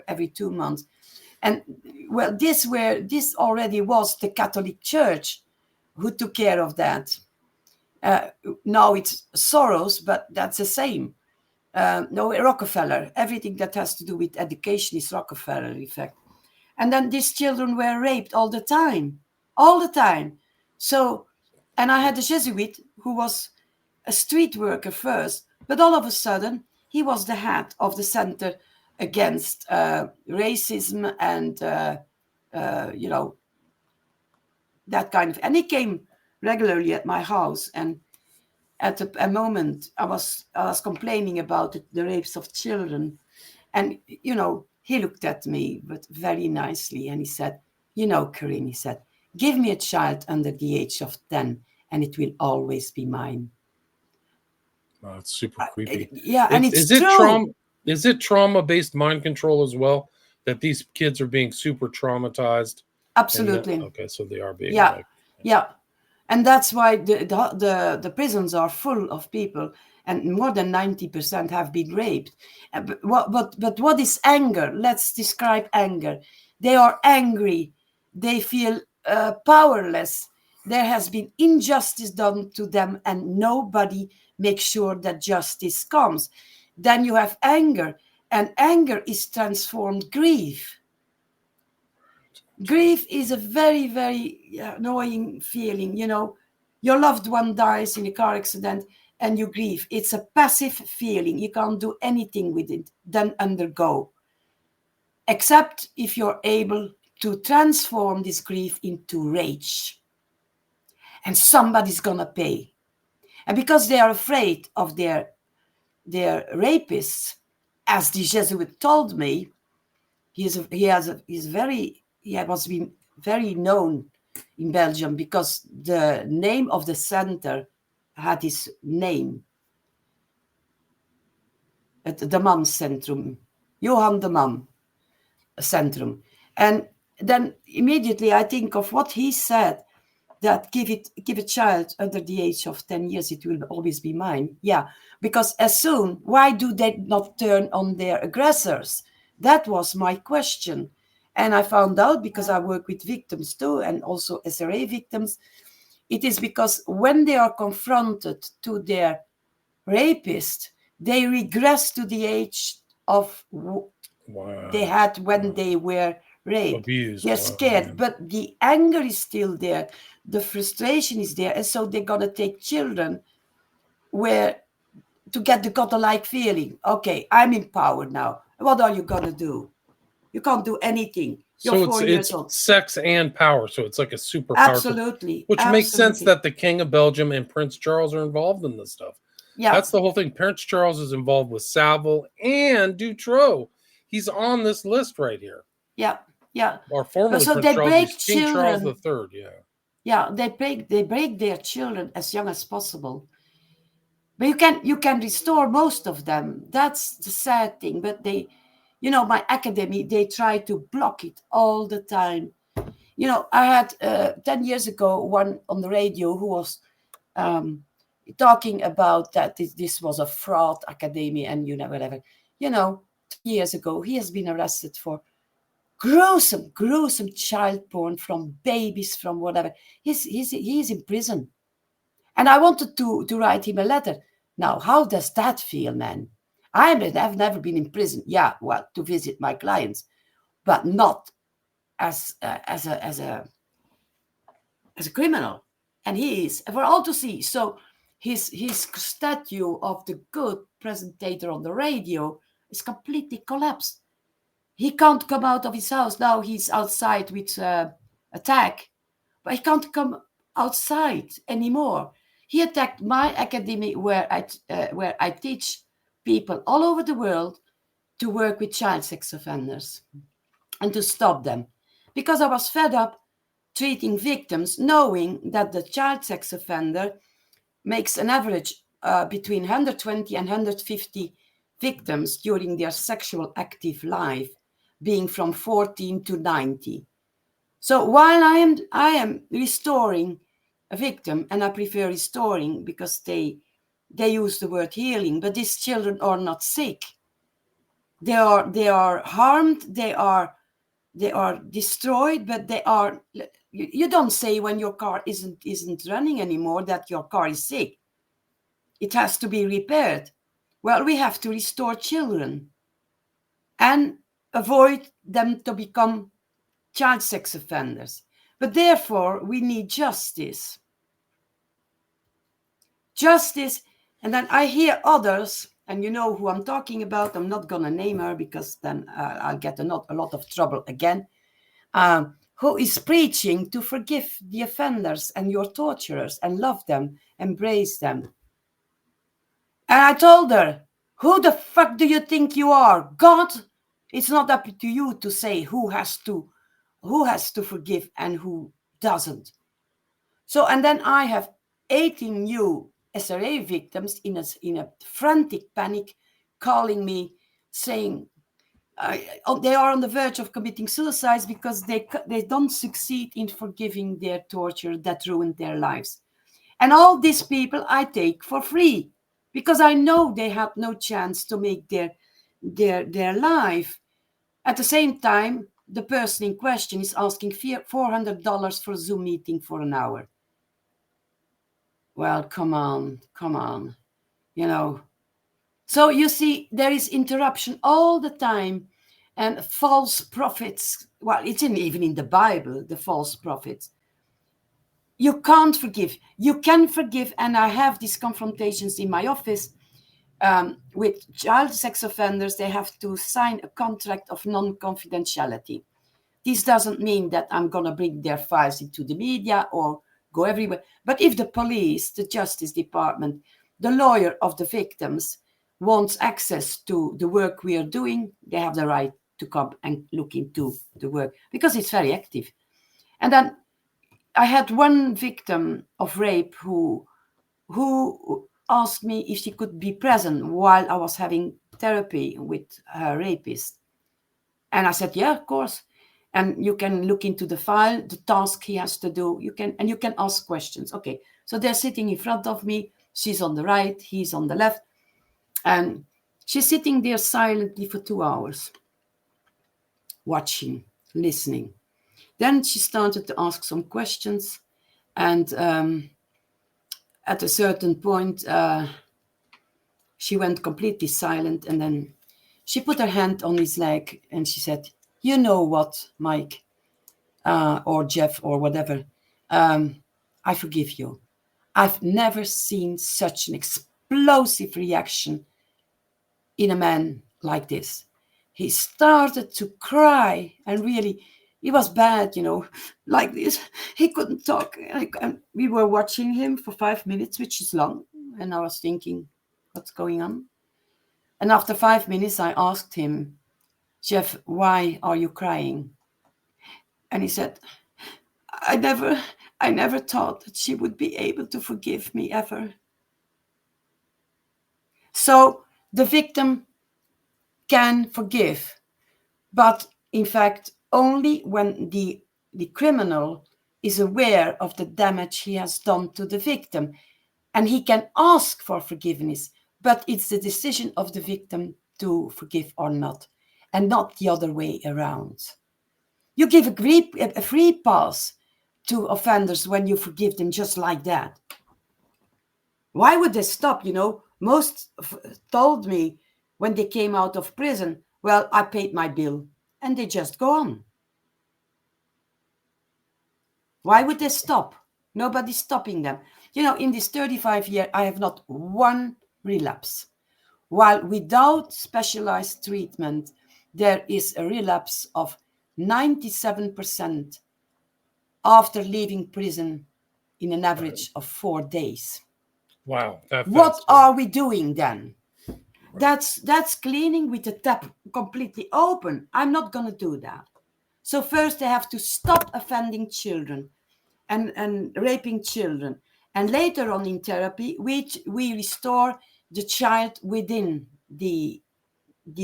every 2 months. And well, this already was the Catholic Church who took care of that. Now it's Soros, but that's the same. No, Rockefeller. Everything that has to do with education is Rockefeller effect. And then these children were raped all the time. So, and I had a Jesuit who was a street worker first, but all of a sudden he was the head of the Center Against Racism and that kind of. And he came regularly at my house, and at a moment I was complaining about the rapes of children, and he looked at me but very nicely, and he said, Carine, he said, give me a child under the age of 10 and it will always be mine. Oh, it's super creepy. And it's true. Is it trauma-based mind control as well? That these kids are being super traumatized? Absolutely. Okay, so they are being. Yeah. And that's why the prisons are full of people, and more than 90% have been raped. But what is anger? Let's describe anger. They are angry. They feel powerless. There has been injustice done to them, and nobody makes sure that justice comes. Then you have anger, and anger is transformed grief. Grief is a very, very annoying feeling. Your loved one dies in a car accident and you grieve. It's a passive feeling. You can't do anything with it, then undergo. Except if you're able to transform this grief into rage. And somebody's going to pay. And because they are afraid of their rapists, as the Jesuit told me, he was been very known in Belgium because the name of the center had his name. The Man Centrum, Johan de Man Centrum. And then immediately I think of what he said, that give a child under the age of 10 years, it will always be mine. Yeah, because why do they not turn on their aggressors? That was my question. And I found out, because I work with victims too, and also SRA victims, it is because when they are confronted to their rapist, they regress to the age of they had when they were raped. Abused. They're scared, but the anger is still there. The frustration is there. And so they're going to take children to get the godlike feeling. Okay, I'm in power now. What are you going to do? You can't do anything. You're 4 years old. Sex and power. So it's like a superpower. Absolutely. Which makes sense that the King of Belgium and Prince Charles are involved in this stuff. Yeah. That's the whole thing. Prince Charles is involved with Savile and Dutroux. He's on this list right here. Yeah, yeah. Or formerly So Prince they Charles, break he's King Charles children. III. Yeah. Yeah, they break their children as young as possible. But you can restore most of them. That's the sad thing. But they, my academy, they try to block it all the time. I had 10 years ago one on the radio who was talking about that this was a fraud academy and whatever. 2 years ago he has been arrested for gruesome child porn from babies, from whatever. He's in prison. And I wanted to write him a letter. Now, how does that feel, man? I've never been in prison. Yeah, well, to visit my clients, but not as a criminal. And he is for all to see. So his statue of the good presenter on the radio is completely collapsed. He can't come out of his house. Now he's outside with a tag, but he can't come outside anymore. He attacked my academy where I teach people all over the world to work with child sex offenders and to stop them. Because I was fed up treating victims, knowing that the child sex offender makes an average between 120 and 150 victims during their sexual active life, being from 14 to 90. So while I am restoring a victim, and I prefer restoring because they use the word healing, but these children are not sick. They are harmed, they are destroyed, but they are. You don't say when your car isn't running anymore that your car is sick. It has to be repaired. Well, we have to restore children and avoid them to become child sex offenders. But therefore, we need justice. Justice. And then I hear others, and you know who I'm talking about. I'm not going to name her because then I'll get a lot of trouble again. Who is preaching to forgive the offenders and your torturers and love them, embrace them. And I told her, who the fuck do you think you are? God? It's not up to you to say who has to forgive and who doesn't. So, and then I have 18 new SRA victims in a frantic panic calling me saying they are on the verge of committing suicides because they don't succeed in forgiving their torture that ruined their lives. And all these people I take for free because I know they have no chance to make their life. At the same time, the person in question is asking $400 for a Zoom meeting for an hour. Well, come on. So you see, there is interruption all the time and false prophets. Well, it's even in the Bible, the false prophets. You can't forgive. You can forgive. And I have these confrontations in my office with child sex offenders. They have to sign a contract of non-confidentiality. This doesn't mean that I'm going to bring their files into the media or go everywhere. But if the police, the Justice Department, the lawyer of the victims wants access to the work we are doing, they have the right to come and look into the work because it's very active. And then I had one victim of rape who asked me if she could be present while I was having therapy with her rapist. And I said, yeah, of course. And you can look into the file, the task he has to do. You can ask questions. Okay, so they're sitting in front of me. She's on the right, he's on the left. And she's sitting there silently for 2 hours, watching, listening. Then she started to ask some questions. And at a certain point, she went completely silent. And then she put her hand on his leg and she said, you know what, Mike, or Jeff, or whatever, I forgive you. I've never seen such an explosive reaction in a man like this. He started to cry, and really, it was bad, like this. He couldn't talk. And we were watching him for 5 minutes, which is long. And I was thinking, what's going on? And after 5 minutes, I asked him, "Jeff, why are you crying?" And he said, I never thought that she would be able to forgive me ever. So the victim can forgive, but in fact, only when the criminal is aware of the damage he has done to the victim. And he can ask for forgiveness, but it's the decision of the victim to forgive or not, and not the other way around. You give a free pass to offenders when you forgive them just like that. Why would they stop? Most told me when they came out of prison, well, I paid my bill, and they just go on. Why would they stop? Nobody's stopping them. In this 35 years, I have not one relapse. While without specialized treatment, there is a relapse of 97% after leaving prison in an average of 4 days. Wow. What are we doing then? That's cleaning with the tap completely open. I'm not going to do that. So first they have to stop offending children and raping children. And later on in therapy, we restore the child within the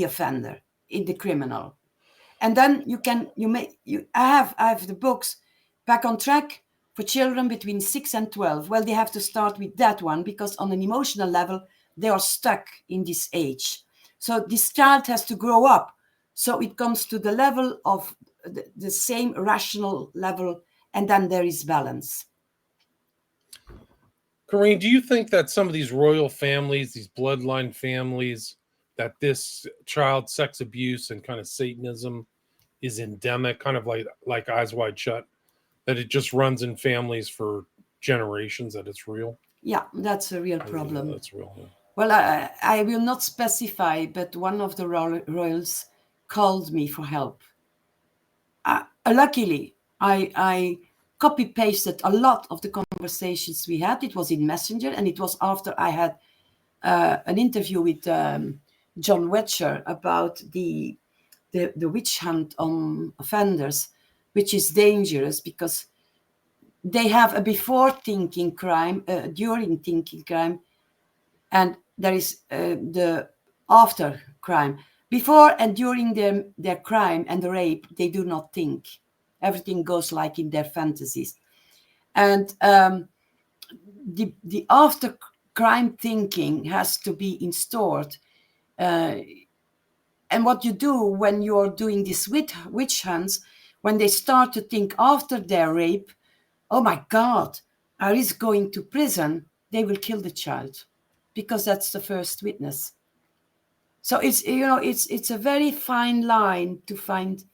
offender, in the criminal. And then I have the books Back on Track for children between 6 and 12. Well, they have to start with that one because on an emotional level, they are stuck in this age. So this child has to grow up. So it comes to the level of the same rational level, and then there is balance. Carine, do you think that some of these royal families, these bloodline families, that this child sex abuse and kind of Satanism is endemic, kind of like Eyes Wide Shut, that it just runs in families for generations, that it's real? Yeah, that's a real problem. That's real. Yeah. Well, I will not specify, but one of the royals called me for help. Luckily, I copy-pasted a lot of the conversations we had. It was in Messenger, and it was after I had an interview with John Wetcher about the witch hunt on offenders, which is dangerous because they have a before thinking crime, during thinking crime, and there is the after crime. Before and during their crime and the rape, they do not think. Everything goes like in their fantasies. And the after crime thinking has to be installed. And what you do when you're doing these witch hunts, when they start to think after their rape, oh my God, I risk going to prison, they will kill the child because that's the first witness. So it's a very fine line to find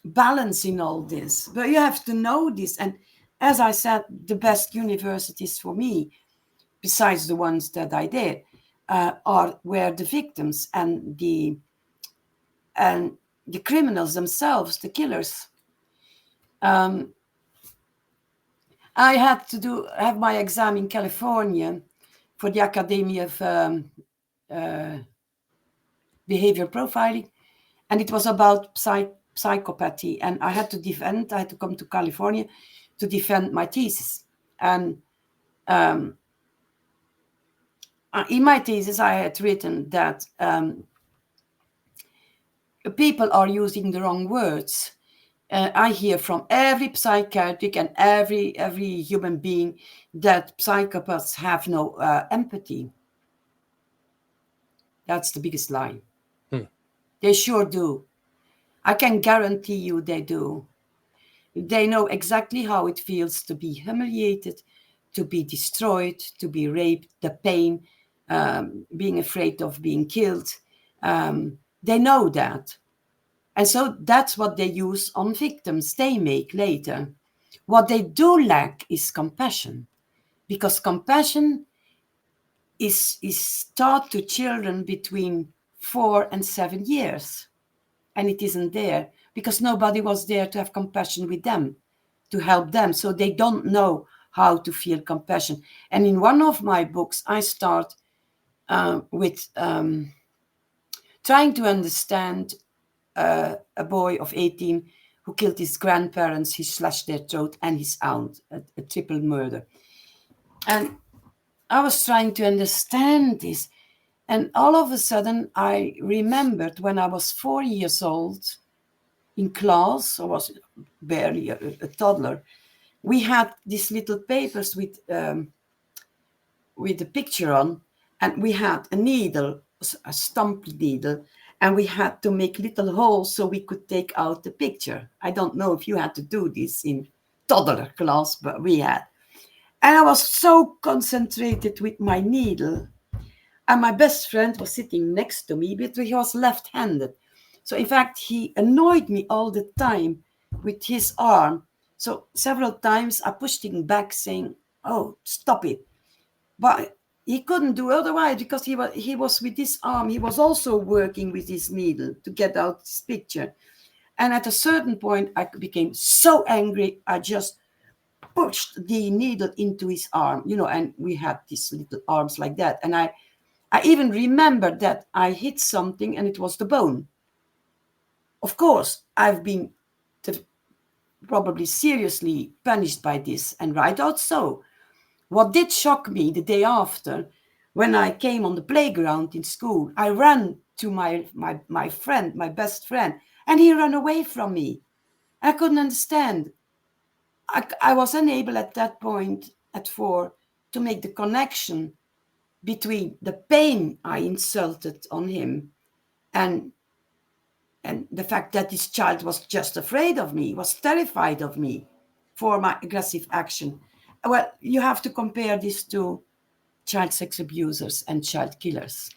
balance in all this. But you have to know this. And as I said, the best universities for me, besides the ones that I did, were the victims and the criminals themselves, the killers. I had to have my exam in California for the Academy of Behavior Profiling, and it was about psychopathy, and I had to come to California to defend my thesis. And in my thesis, I had written that people are using the wrong words. I hear from every psychiatric and every human being that psychopaths have no empathy. That's the biggest lie. They sure do. I can guarantee you they do. They know exactly how it feels to be humiliated, to be destroyed, to be raped, the pain, being afraid of being killed. They know that. And so that's what they use on victims they make later. What they do lack is compassion, because compassion is taught to children between 4 and 7 years. And it isn't there because nobody was there to have compassion with them, to help them. So they don't know how to feel compassion. And in one of my books, I start with trying to understand a boy of 18 who killed his grandparents, he slashed their throat, and his aunt, a triple murder. And I was trying to understand this. And all of a sudden, I remembered when I was 4 years old in class, I was barely a toddler, we had these little papers with a picture on, and we had a needle, a stump needle, and we had to make little holes so we could take out the picture. I don't know if you had to do this in toddler class, but we had. And I was so concentrated with my needle. And my best friend was sitting next to me, but he was left-handed. So in fact, he annoyed me all the time with his arm. So several times I pushed him back saying, "Oh, stop it." But he couldn't do otherwise because he was with his arm. He was also working with his needle to get out this picture. And at a certain point, I became so angry, I just pushed the needle into his arm, and we had these little arms like that. And I even remember that I hit something and it was the bone. Of course, I've been probably seriously punished by this, and right out so. What did shock me the day after, when I came on the playground in school, I ran to my friend, my best friend, and he ran away from me. I couldn't understand. I was unable at that point, at 4, to make the connection between the pain I insulted on him and the fact that this child was just afraid of me, was terrified of me for my aggressive action. Well, you have to compare this to child sex abusers and child killers.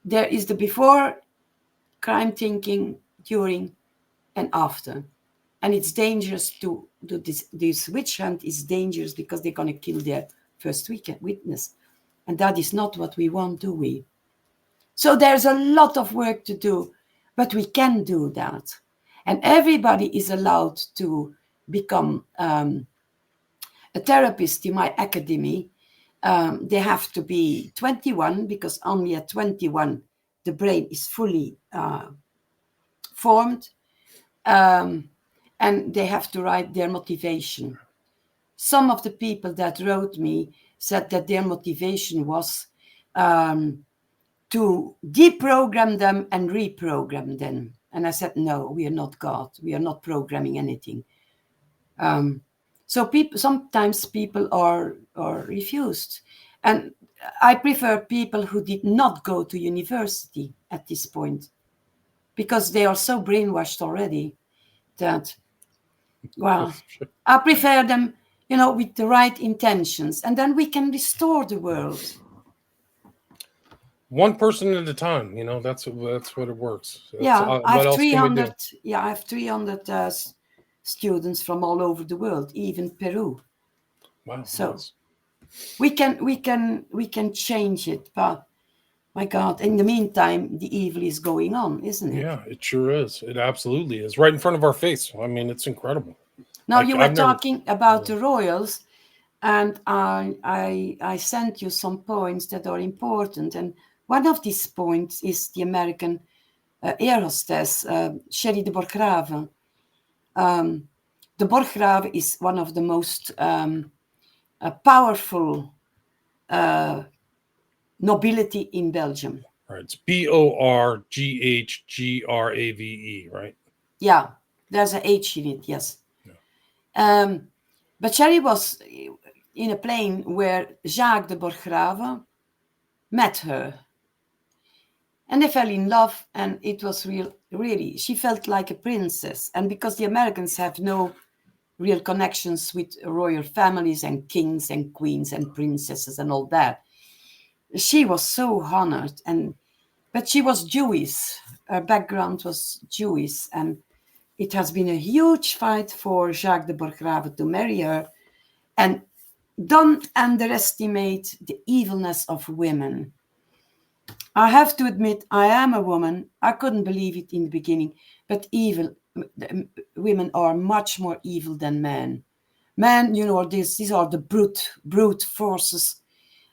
There is the before crime thinking, during, and after. And it's dangerous to do this. This witch hunt is dangerous because they're going to kill their first witness. And that is not what we want, do we? So there's a lot of work to do, but we can do that. And everybody is allowed to become a therapist in my academy. They have to be 21 because only at 21 the brain is fully formed. And they have to write their motivation. Some of the people that wrote me said that their motivation was to deprogram them and reprogram them. And I said, no, we are not God. We are not programming anything. So sometimes people are refused. And I prefer people who did not go to university at this point, because they are so brainwashed already that, well, I prefer them, with the right intentions, and then we can restore the world. One person at a time, that's what it works. I have 300. Yeah, I have 300 students from all over the world, even Peru. Wow. So nice. we can change it, but my God, in the meantime, the evil is going on, isn't it? Yeah, it sure is. It absolutely is, right in front of our face. I mean, it's incredible. Now, you were talking about the royals, and I sent you some points that are important. And one of these points is the American air hostess, Sherry de Borgraven. De Borgraven is one of the most powerful nobility in Belgium. Right. It's Borghgrave, right? Yeah, there's an H in it, yes. Yeah. But Sherry was in a plane where Jacques de Borgraven met her. And they fell in love, and it was really, she felt like a princess. And because the Americans have no real connections with royal families and kings and queens and princesses and all that, she was so honored. But she was Jewish. Her background was Jewish. And it has been a huge fight for Jacques de Borgraven to marry her. And don't underestimate the evilness of women. I have to admit, I am a woman. I couldn't believe it in the beginning, but women are much more evil than men. Men, these are the brute forces.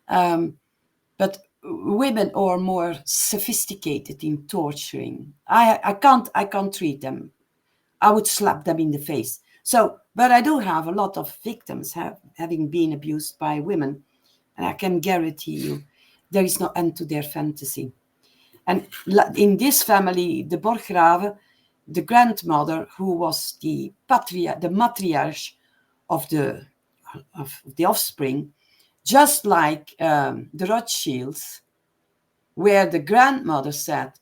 But women are more sophisticated in torturing. I can't treat them. I would slap them in the face. So, but I do have a lot of victims having been abused by women, and I can guarantee you there is no end to their fantasy. And in this family, the Borgraven, the grandmother, who was the matriarch of the offspring, just like the Rothschilds, where the grandmother said,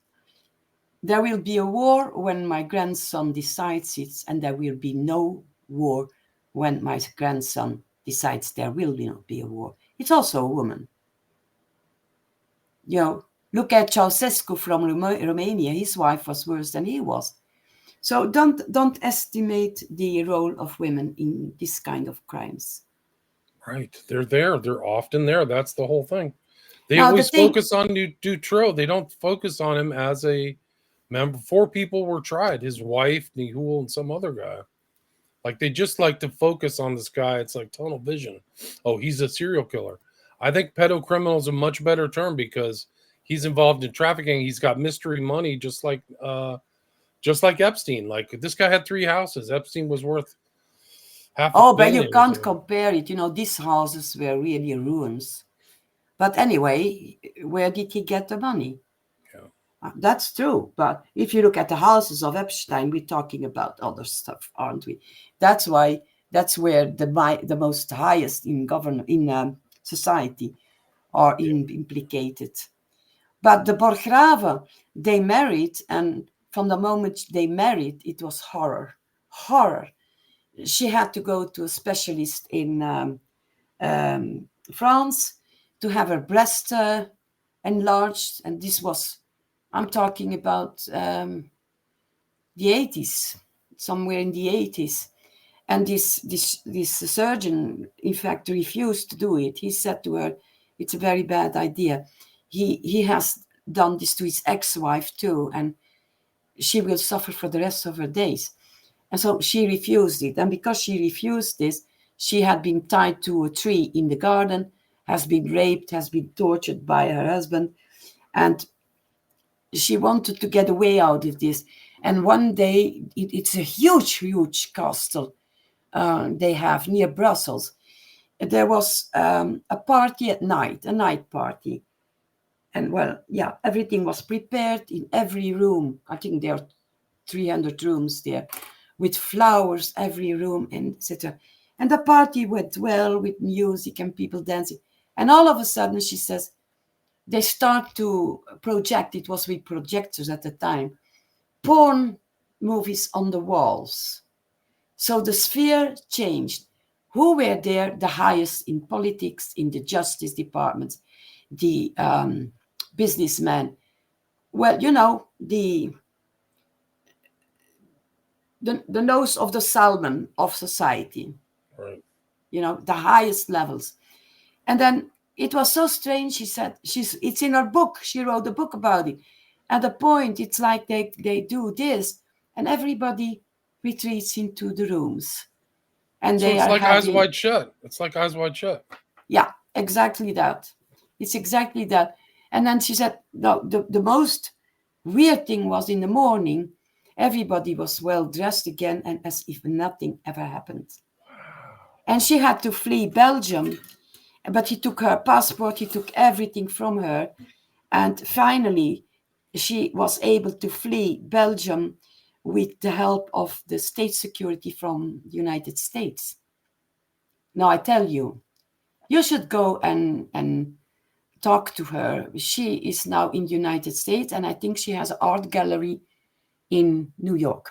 there will be a war when my grandson decides it, and there will be no war when my grandson decides there will not be a war. It's also a woman. You know, look at Ceausescu from Romania. His wife was worse than he was. So don't estimate the role of women in this kind of crimes. Right. They're there. They're often there. That's the whole thing. They Now, always focus on Dutroux. They don't focus on him as a member. 4 people were tried. His wife, Nihul, and some other guy. Like, they just like to focus on this guy. It's like tunnel vision. Oh, he's a serial killer. I think pedocriminal is a much better term because he's involved in trafficking. He's got mystery money, just like Epstein. Like, this guy had 3 houses. Epstein was worth half. Oh, but you can't compare it. You know, these houses were really ruins. But anyway, where did he get the money? Yeah. That's true. But if you look at the houses of Epstein, we're talking about other stuff, aren't we? That's where the most highest in society are implicated. But the Borgraven, they married, and from the moment they married, it was horror. She had to go to a specialist in France to have her breast enlarged, and this was, I'm talking about the 80s, somewhere in the 80s. And this surgeon, in fact, refused to do it. He said to her, "It's a very bad idea. He has done this to his ex-wife too, and she will suffer for the rest of her days." And so she refused it. And because she refused this, she had been tied to a tree in the garden, has been raped, has been tortured by her husband. And she wanted to get a way out of this. And one day, it's a huge castle they have near Brussels. There was a party at night, a night party. And well, yeah, everything was prepared in every room. I think there are 300 rooms there, with flowers, every room, and etc. And the party went well with music and people dancing. And all of a sudden, she says, they start to project, it was with projectors at the time, porn movies on the walls. So the sphere changed. Who were there? The highest in politics, in the justice departments, the businessmen. Well, you know, the nose of the salmon of society. Right. You know, the highest levels. And then it was so strange. She said, it's in her book. She wrote a book about it. At the point, it's like they do this, and everybody retreats into the rooms. And so they it's are like having, Eyes Wide Shut. It's like Eyes Wide Shut. Yeah, exactly that. It's exactly that. And then she said, no, the most weird thing was in the morning, everybody was well dressed again and as if nothing ever happened. And she had to flee Belgium, but he took her passport, he took everything from her. And finally, she was able to flee Belgium with the help of the state security from the United States. Now, I tell you, you should go and talk to her. She is now in the United States, and I think she has an art gallery in New York.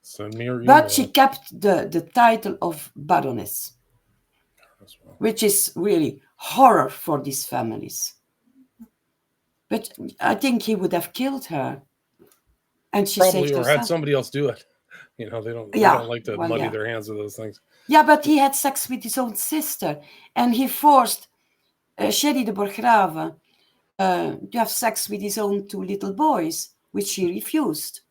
Send me her email. But she kept the title of Baroness, which is really horror for these families. But I think he would have killed her. And she probably, saved or herself. had somebody else do it. You know, they don't like to muddy their hands with those things. Yeah, but he had sex with his own sister, and he forced Sherry de Borgraven to have sex with his own 2 little boys, which she refused.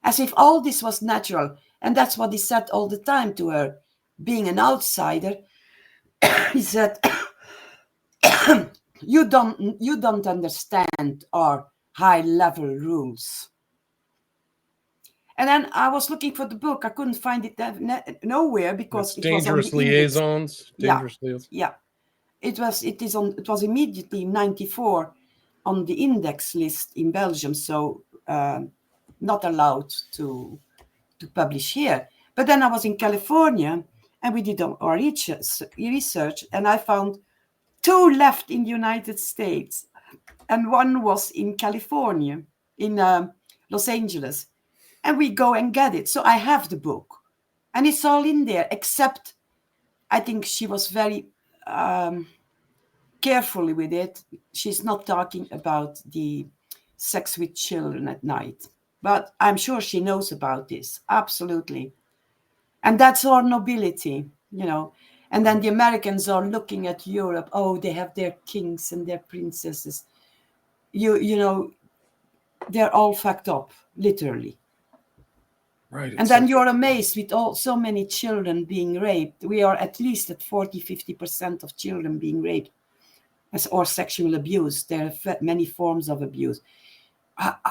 As if all this was natural. And that's what he said all the time to her. Being an outsider, he said, you don't understand our high-level rules. And then I was looking for the book. I couldn't find it nowhere because It's it was on Dangerous the index. Liaisons. Dangerous Liaisons. Yeah, it was immediately in 94 on the index list in Belgium, so not allowed to publish here. But then I was in California, and we did our research, and I found 2 left in the United States, and 1 was in California, in Los Angeles. And we go and get it. So I have the book, and it's all in there, except I think she was very carefully with it. She's not talking about the sex with children at night, but I'm sure she knows about this. Absolutely. And that's our nobility, you know. And then the Americans are looking at Europe. Oh, they have their kings and their princesses. You know, they're all fucked up, literally. Right. And then you're amazed with so many children being raped. We are at least at 40-50% of children being raped or sexual abuse. There are many forms of abuse.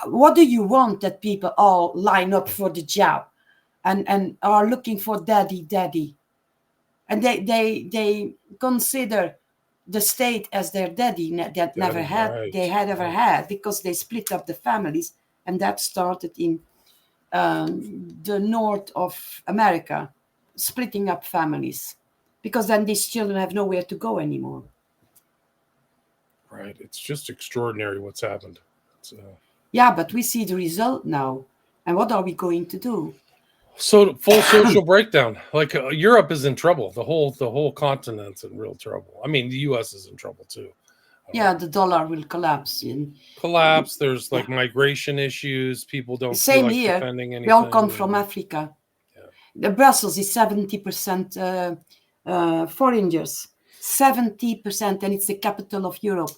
What do you want that people all line up for the job and are looking for daddy? And they consider the state as their daddy that never had, right. they had ever had, because they split up the families. And that started in the north of America, splitting up families, because then these children have nowhere to go anymore. Right. It's just extraordinary what's happened. Yeah, but we see the result now. And what are we going to do? So full social breakdown. Like Europe is in trouble. The whole continent's in real trouble. I mean, the U.S. is in trouble too. Yeah, the dollar will collapse. There's like migration issues. People don't Same feel like here. defending anything. We all come from Africa. Yeah. The Brussels is 70% foreigners. 70%, and it's the capital of Europe.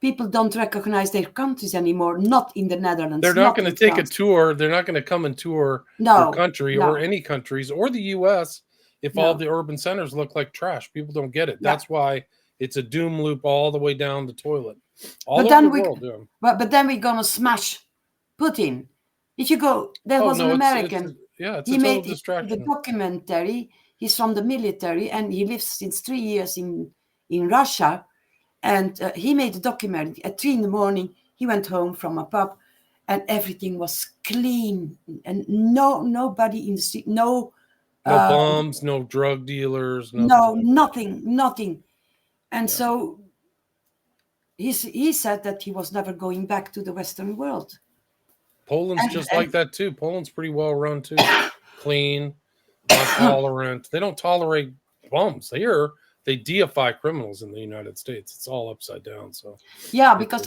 People don't recognize their countries anymore. Not in the Netherlands. They're not going to take a tour. They're not going to come and tour your country or any countries or the U.S. if all the urban centers look like trash. People don't get it. That's why it's a doom loop all the way down the toilet. All over the world. But then we're going to smash Putin. If you go, there was an American. It's he a total made distraction. The documentary. He's from the military, and he lives since 3 years in Russia. And he made a documentary. At 3 a.m, he went home from a pub, and everything was clean, and nobody in the street, no bums, no drug dealers, nothing. And so he said that he was never going back to the Western world. Poland's just like that too. Poland's pretty well run too, clean, not tolerant. They don't tolerate bums. They deify criminals in the United States. It's all upside down. So yeah, because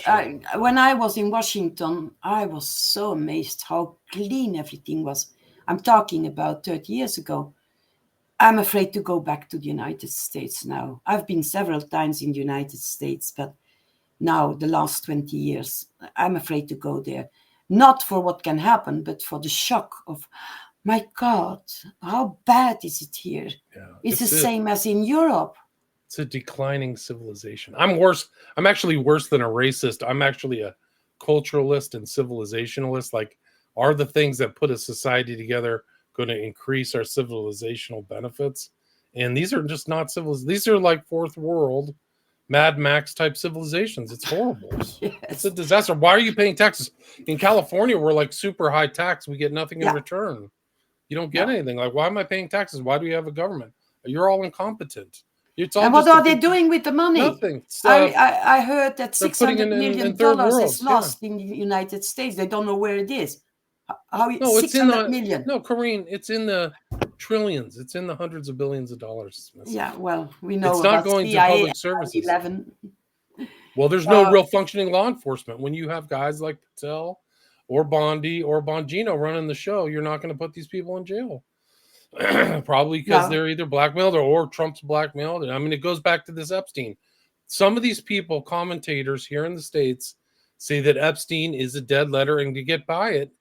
when I was in Washington, I was so amazed how clean everything was. I'm talking about 30 years ago. I'm afraid to go back to the United States now. I've been several times in the United States, but now the last 20 years, I'm afraid to go there. Not for what can happen, but for the shock of, my God, how bad is it here? Yeah, it's the same as in Europe. It's a declining civilization. I'm worse. I'm actually worse than a racist. I'm actually a culturalist and civilizationalist. Like, are the things that put a society together going to increase our civilizational benefits? And these are just not civilizations. These are like fourth world, Mad Max type civilizations. It's horrible. Yes. It's a disaster. Why are you paying taxes? In California, we're like super high tax. We get nothing in return. You don't get anything. Like, why am I paying taxes? Why do we have a government? You're all incompetent. And what are they doing with the money? Nothing. I heard that $600 million is lost in the United States. They don't know where it is. It's in the million. No, Carine, it's in the trillions. It's in the hundreds of billions of dollars. Yeah, well, we know it's not going CIA to public services. 11. Well, there's no real functioning law enforcement. When you have guys like Patel or Bondi or Bongino running the show, you're not going to put these people in jail. Probably because they're either blackmailed or Trump's blackmailed. I mean, it goes back to this Epstein. Some of these people, commentators here in the States, say that Epstein is a dead letter, and to get by it,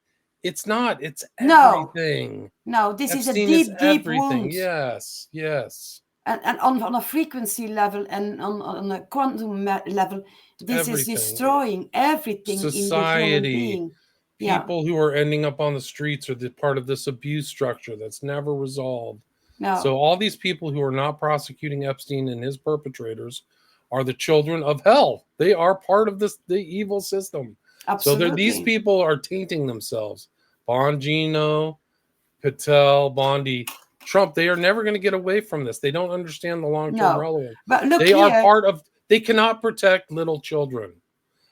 it's not. It's everything. No, this Epstein is a deep everything. wound. Yes. and on a frequency level and on a quantum level, this is Everything. destroying everything in the human Society, being. Yeah. people who are ending up on the streets are the part of this abuse structure that's never resolved. No. So all these people who are not prosecuting Epstein and his perpetrators are the children of hell. They are part of the evil system. Absolutely. So these people are tainting themselves. Bongino, Patel, Bondi, Trump, they are never going to get away from this. They don't understand the long-term relevance. But look, they are part of, they cannot protect little children.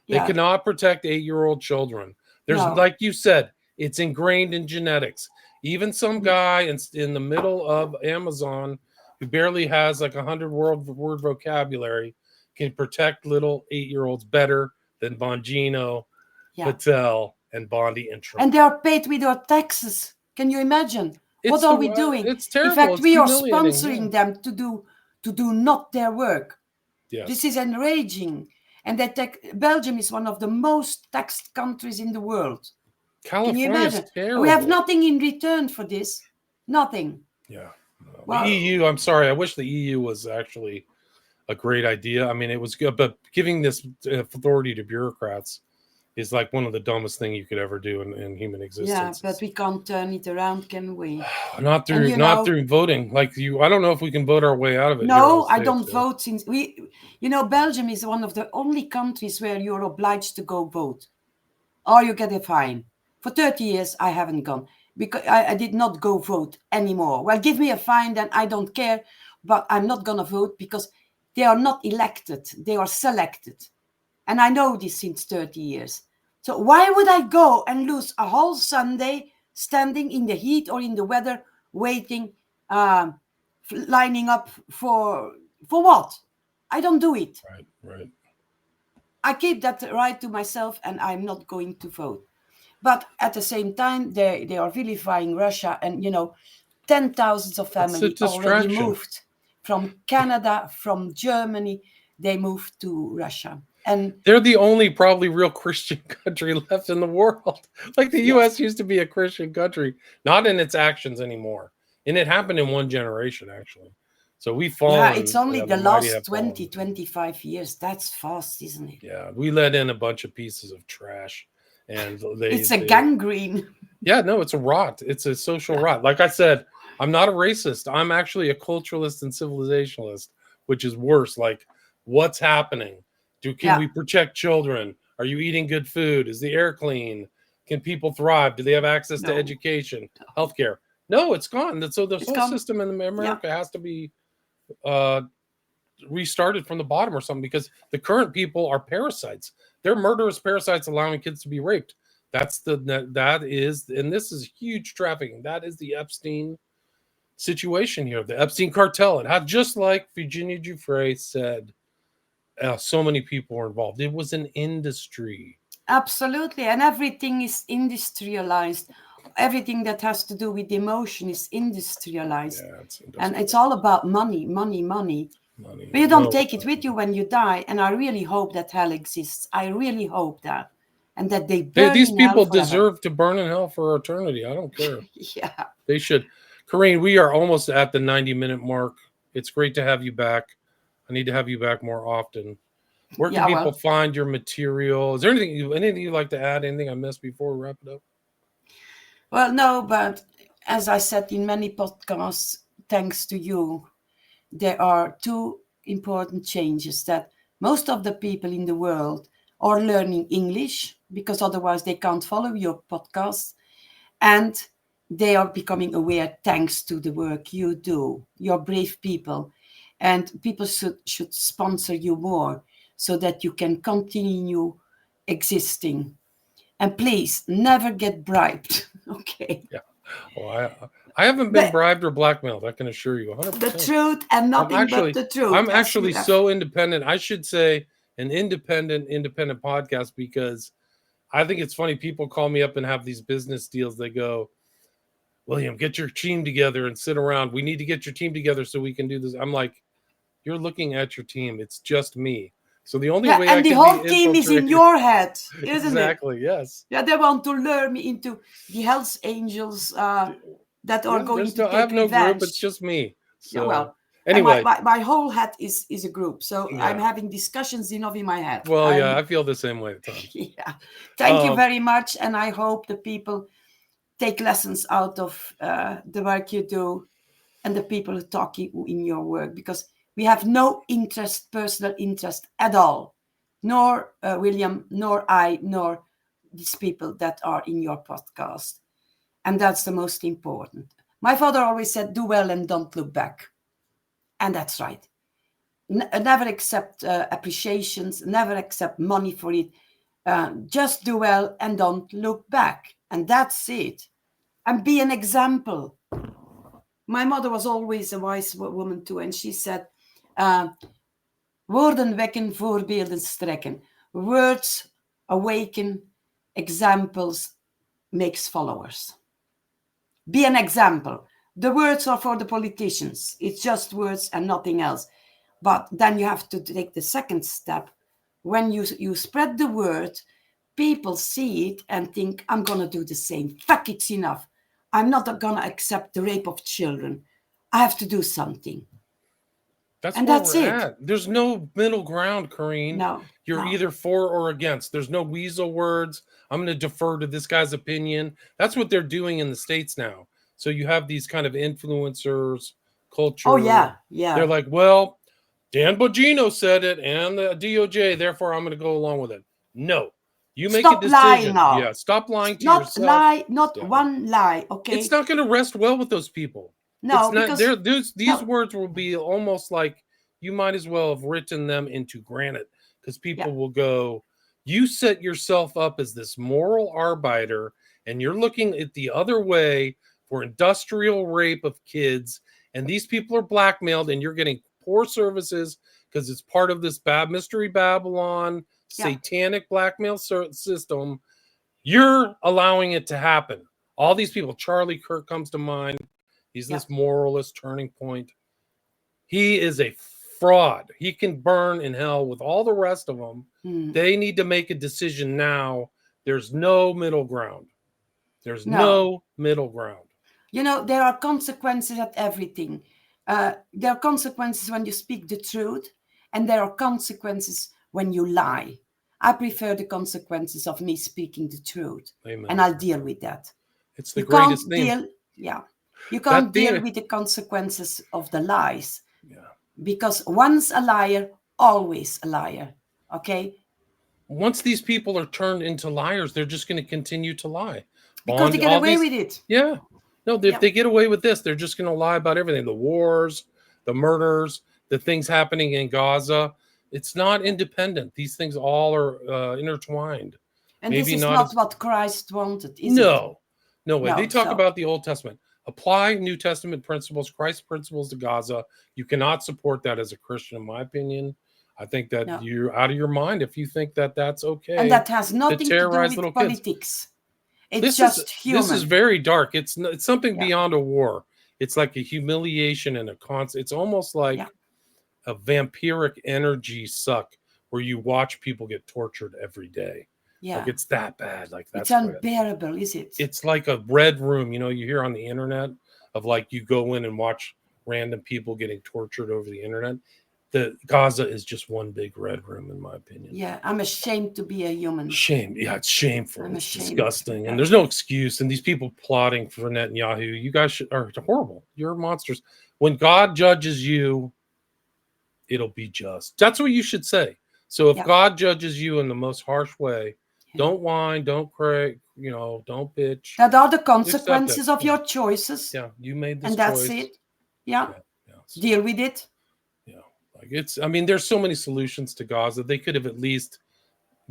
They Yeah. cannot protect 8-year-old children. There's, like you said, it's ingrained in genetics. Even some guy in the middle of Amazon who barely has like 100-word vocabulary can protect little 8-year-olds better than Bongino, Patel, and Bondi and Trump. And they are paid with our taxes. Can you imagine? What are we doing? It's terrible. In fact, it's we are humiliating, sponsoring them to do not their work. Yes. This is enraging. And Belgium is one of the most taxed countries in the world. California Can you imagine? is terrible. We have nothing in return for this. Nothing. Yeah. Well, the EU, I'm sorry. I wish the EU was actually a great idea. I mean, it was good, but giving this authority to bureaucrats is like one of the dumbest things you could ever do in human existence. Yeah, but we can't turn it around, can we? Not through voting. Like I don't know if we can vote our way out of it. No, I don't vote since Belgium is one of the only countries where you're obliged to go vote, or you get a fine. For 30 years, I haven't gone because I did not go vote anymore. Well, give me a fine, then I don't care, but I'm not gonna vote because they are not elected; they are selected. And I know this since 30 years. So why would I go and lose a whole Sunday standing in the heat or in the weather, waiting, lining up for what? I don't do it. Right. I keep that right to myself, and I'm not going to vote. But at the same time, they are vilifying Russia, and 10,000s of families already moved from Canada, from Germany. They moved to Russia. And they're the only probably real Christian country left in the world. Like the U.S. used to be a Christian country, not in its actions anymore. And it happened in one generation, actually. So we've fallen. Yeah, it's only the last 20, 25 years. That's fast, isn't it? Yeah, we let in a bunch of pieces of trash. And it's a gangrene. Yeah, no, it's a rot. It's a social rot. Like I said, I'm not a racist. I'm actually a culturalist and civilizationalist, which is worse. Like, what's happening? Can we protect children? Are you eating good food? Is the air clean? Can people thrive? Do they have access to education, healthcare? No, it's gone. So the whole system in America has to be restarted from the bottom or something, because the current people are parasites. They're murderous parasites allowing kids to be raped. And this is huge trafficking. That is the Epstein situation here. The Epstein cartel. It had, just like Virginia Giuffre said, so many people were involved. It was an industry. Absolutely. And everything is industrialized. Everything that has to do with emotion is industrialized. Yeah, and it's all about money. But you don't take it with you when you die. And I really hope that hell exists. I really hope that. And that they burn these people in hell deserve to burn in hell for eternity. I don't care. Yeah. They should. Carine, we are almost at the 90-minute mark. It's great to have you back. I need to have you back more often. Where can people find your material? Is there anything you'd like to add? Anything I missed before we wrap it up? Well, no, but as I said in many podcasts, thanks to you, there are two important changes: that most of the people in the world are learning English, because otherwise they can't follow your podcasts, and they are becoming aware thanks to the work you do. You're brave people, and people should sponsor you more so that you can continue existing. And please, never get bribed. Okay. Yeah. Well, I haven't been bribed or blackmailed. I can assure you 100%. The truth and nothing but the truth. I'm actually so independent. I should say an independent podcast, because I think it's funny. People call me up and have these business deals. They go, William, get your team together and sit around. We need to get your team together so we can do this. I'm like, you're looking at your team. It's just me. So the only way and the whole team is in your head, isn't it? Exactly, yes. Yeah, they want to lure me into the Hells Angels that are going to take I have no revenge. group. It's just me. So, Anyway, my whole head is a group, so I'm Yeah. having discussions enough in my head. well, yeah, I feel the same way at times. Yeah. Thank you Um, very much, and I hope the people take lessons out of the work you do and the people who talk in your work, because we have no personal interest at all, nor William, nor I, nor these people that are in your podcast. And that's the most important. My father always said, do well and don't look back. And that's right. Never accept appreciations, never accept money for it. Just do well and don't look back. And that's it. And be an example. My mother was always a wise woman too. And she said, woorden wekken, voorbeelden strekken. Words awaken, examples makes followers. Be an example. The words are for the politicians. It's just words and nothing else. But then you have to take the second step. When you spread the word, people see it and think, I'm going to do the same. Fuck, it's enough. I'm not going to accept the rape of children. I have to do something. That's And where that's we're it. at. There's no middle ground, Carine. No. You're either for or against. There's no weasel words. I'm going to defer to this guy's opinion. That's what they're doing in the States now. So you have these kind of influencers, culture. Oh, yeah. Yeah. They're like, well, Dan Bongino said it and the DOJ, therefore I'm going to go along with it. No. You make Stop a decision. lying now. Yeah, stop lying to not yourself. lie, not Yeah. one lie, okay? It's not going to rest well with those people. No, it's not, because these words will be almost like you might as well have written them into granite, because people will go, you set yourself up as this moral arbiter and you're looking at the other way for industrial rape of kids, and these people are blackmailed and you're getting poor services because it's part of this bad mystery Babylon satanic blackmail system. You're allowing it to happen. All these people, Charlie Kirk comes to mind. He's this moralist turning point. He is a fraud. He can burn in hell with all the rest of them. They need to make a decision now. There's no middle ground. There's no middle ground. You know, there are consequences at everything. There are consequences when you speak the truth, and there are consequences when you lie. I prefer the consequences of me speaking the truth. Amen. And I'll deal with that. It's the greatest thing. You can't deal with the consequences of the lies. Because once a liar, always a liar. Okay? Once these people are turned into liars, they're just going to continue to lie. Because they get away with it. Yeah. No, if they get away with this, they're just going to lie about everything. The wars, the murders, the things happening in Gaza. It's not independent. These things all are intertwined. And maybe this is not what Christ wanted, is it? No way. They talk about the Old Testament. Apply New Testament principles, Christ's principles to Gaza. You cannot support that as a Christian, in my opinion. I think that you're out of your mind if you think that that's okay. And that has nothing to do with politics. It's just human. This is very dark. It's something beyond a war. It's like a humiliation and a constant. It's almost like a vampiric energy suck where you watch people get tortured every day. Yeah. Like it's that bad. Like that's it's unbearable, is it? It's like a red room, you hear on the internet of like you go in and watch random people getting tortured over the internet. The Gaza is just one big red room, in my opinion. Yeah, I'm ashamed to be a human. Shame. Yeah, it's shameful. It's disgusting. And there's no excuse. And these people plotting for Netanyahu, you guys are horrible. You're monsters. When God judges you, it'll be just. That's what you should say. So if God judges you in the most harsh way, don't whine, don't cry, don't bitch. That are the consequences of your choices. Yeah, you made this and that's choice. it. Yeah. Deal with it. Yeah. There's so many solutions to Gaza. They could have at least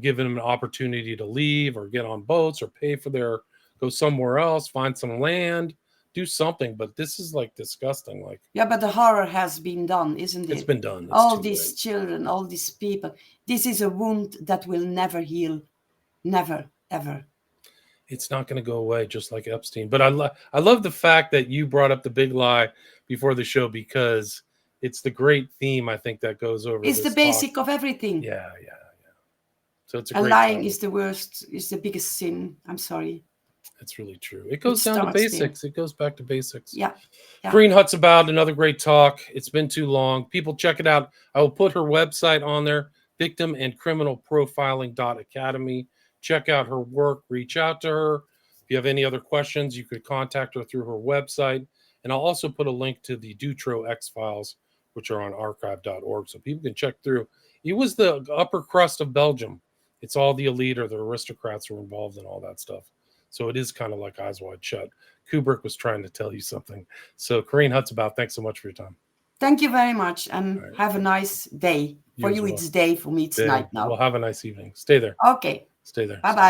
given them an opportunity to leave or get on boats or pay for go somewhere else, find some land, do something. But this is like disgusting. But the horror has been done, isn't it? It's been done. All these children, all these people. This is a wound that will never heal. Never, ever. It's not going to go away, just like Epstein. But I love the fact that you brought up the big lie before the show, because it's the great theme, I think, that goes over. It's the basic of everything. Yeah. So it's and lying is the worst, is the biggest sin. I'm sorry. It's really true. It goes down to starts there. basics. It goes back to basics. Yeah. Yeah. Carine Hutsebaut, another great talk. It's been too long. People check it out. I will put her website on there, victimandcriminalprofiling.academy. Check out her work. Reach out to her. If you have any other questions, you could contact her through her website. And I'll also put a link to the Dutroux X Files, which are on archive.org, so people can check through. He was the upper crust of Belgium. It's all the elite or the aristocrats who are involved in all that stuff. So it is kind of like Eyes Wide Shut. Kubrick was trying to tell you something. So Carine Hutsebaut, thanks so much for your time. Thank you very much, and right. have a nice day. For You as you, well. it's day. For me, it's night now. Well, have a nice evening. Stay there. Okay. Stay there. Bye-bye.